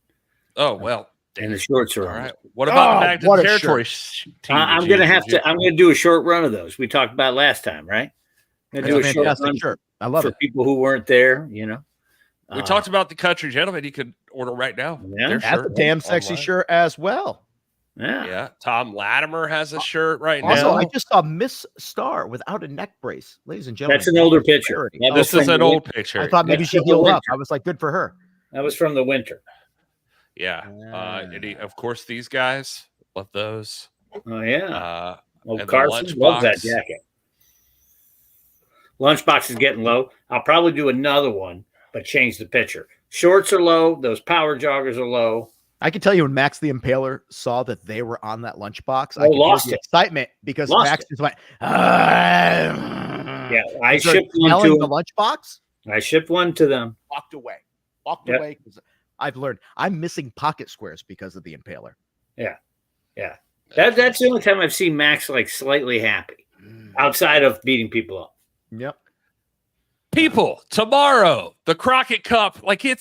Oh, well. And the shorts are all right. What about the back to the territory? I'm going to do a short run of those. We talked about last time, right? I'm going to do a short run shirt. I love it. People who weren't there, We talked about the country gentleman. You could order right now. Yeah. That's a damn sexy shirt as well. Yeah. Tom Latimer has a shirt right also, now. I just saw Miss Star without a neck brace, ladies and gentlemen. That's an older picture. This is an old picture. I thought maybe she healed up. I was like, good for her. That was from the winter. Yeah. Of course, these guys love those. Oh yeah. And Carson loves that jacket. Lunchbox is getting low. I'll probably do another one, but change the picture. Shorts are low. Those power joggers are low. I can tell you when Max the Impaler saw that they were on that lunchbox, I lost the excitement because Max just went, yeah, I shipped one to the lunchbox. I shipped one to them. Walked away because I've learned I'm missing pocket squares because of the Impaler. Yeah. That's the only time I've seen Max like slightly happy outside of beating people up. Yep. People, tomorrow, the Crockett Cup, like it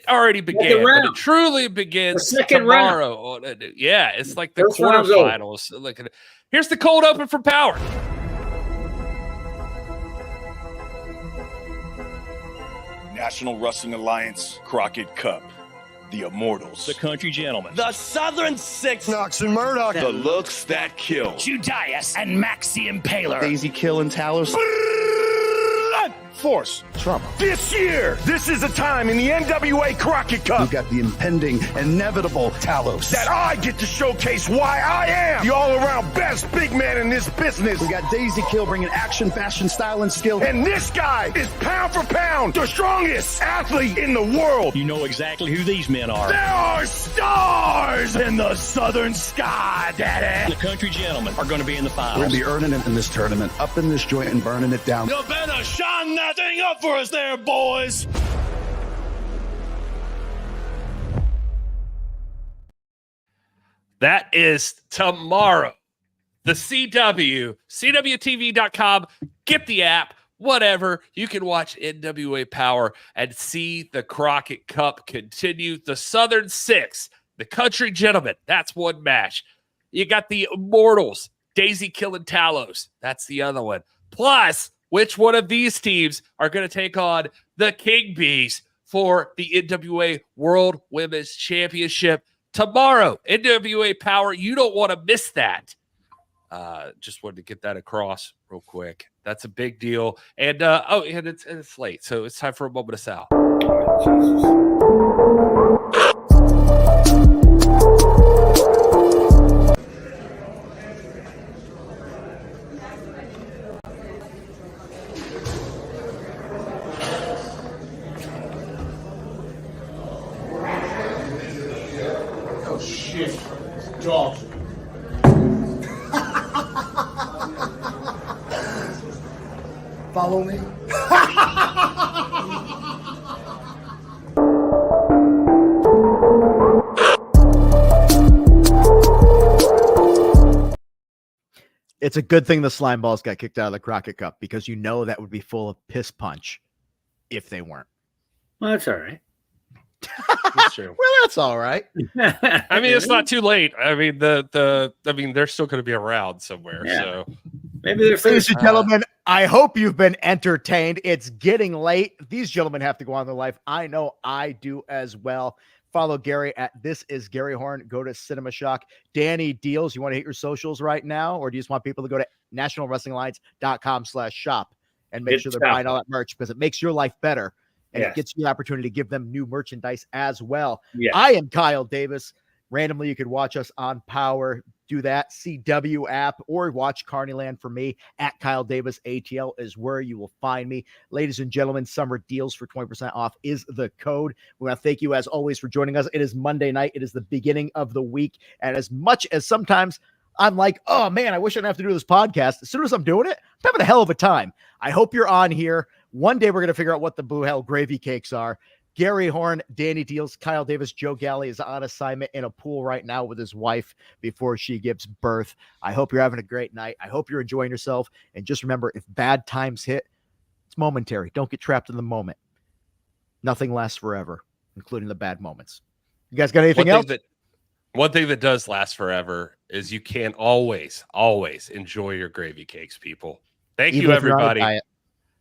already began, but it truly begins tomorrow. Yeah, it's like the quarterfinals. Look at it. Here's the cold open for Power. National Wrestling Alliance Crockett Cup. The Immortals. The Country Gentlemen. The Southern Six. Knox and Murdoch. The Looks That Kill. Judias and Maxie Impaler. Daisy Kill and Talos. Force Trauma. This year, this is a time in the NWA Crockett Cup. We've got the impending, inevitable Talos. That I get to showcase why I am the all-around best big man in this business. We got Daisy Kill bringing action, fashion, style, and skill. And this guy is pound for pound the strongest athlete in the world. You know exactly who these men are. There are stars in the southern sky, Daddy. The Country Gentlemen are going to be in the finals. We're going to be earning it in this tournament, up in this joint and burning it down. You better shine that thing up for us there, boys. That is tomorrow. The CW, CWTV.com. Get the app, whatever. You can watch NWA Power and see the Crockett Cup continue. The Southern Six, the Country Gentlemen, that's one match. You got the Immortals, Daisy Kill and Talos. That's the other one. Plus, which one of these teams are going to take on the King Bees for the NWA World Women's Championship tomorrow? NWA Power, you don't want to miss that. Just wanted to get that across real quick. That's a big deal. And and it's late, so it's time for a moment of Sal. Oh shit, dogs. Follow me. It's a good thing the slime balls got kicked out of the Crockett Cup, because you know that would be full of piss punch if they weren't. Well, that's all right. That's true. Well, that's all right. I mean, it's not too late. I mean, they're still going to be around somewhere. Yeah. So maybe they're ladies and gentlemen, I hope you've been entertained. It's getting late. These gentlemen have to go on their life. I know I do as well. Follow Gary at This Is Gary Horne. Go to Cinema Shock. Danny Dealz. You want to hit your socials right now, or do you just want people to go to nationalwrestlingalliance.com/shop and make sure they're buying all that merch, because it makes your life better and it gets you the opportunity to give them new merchandise as well. Yes. I am Kyle Davis. Randomly, you could watch us on Power. Do that CW app, or watch Carneyland for me at Kyle Davis ATL is where you will find me. Ladies and gentlemen, summer deals for 20% off is the code. We want to thank you as always for joining us. It is Monday night. It is the beginning of the week. And as much as sometimes I'm like, oh man, I wish I didn't have to do this podcast, as soon as I'm doing it, I'm having a hell of a time. I hope you're on here. One day we're going to figure out what the blue hell gravy cakes are. Gary Horne, Danny Dealz, Kyle Davis, Joe Galli is on assignment in a pool right now with his wife before she gives birth. I hope you're having a great night. I hope you're enjoying yourself. And just remember, if bad times hit, it's momentary. Don't get trapped in the moment. Nothing lasts forever, including the bad moments. You guys got anything else? One thing that does last forever is you can always enjoy your gravy cakes, people. Thank you, everybody.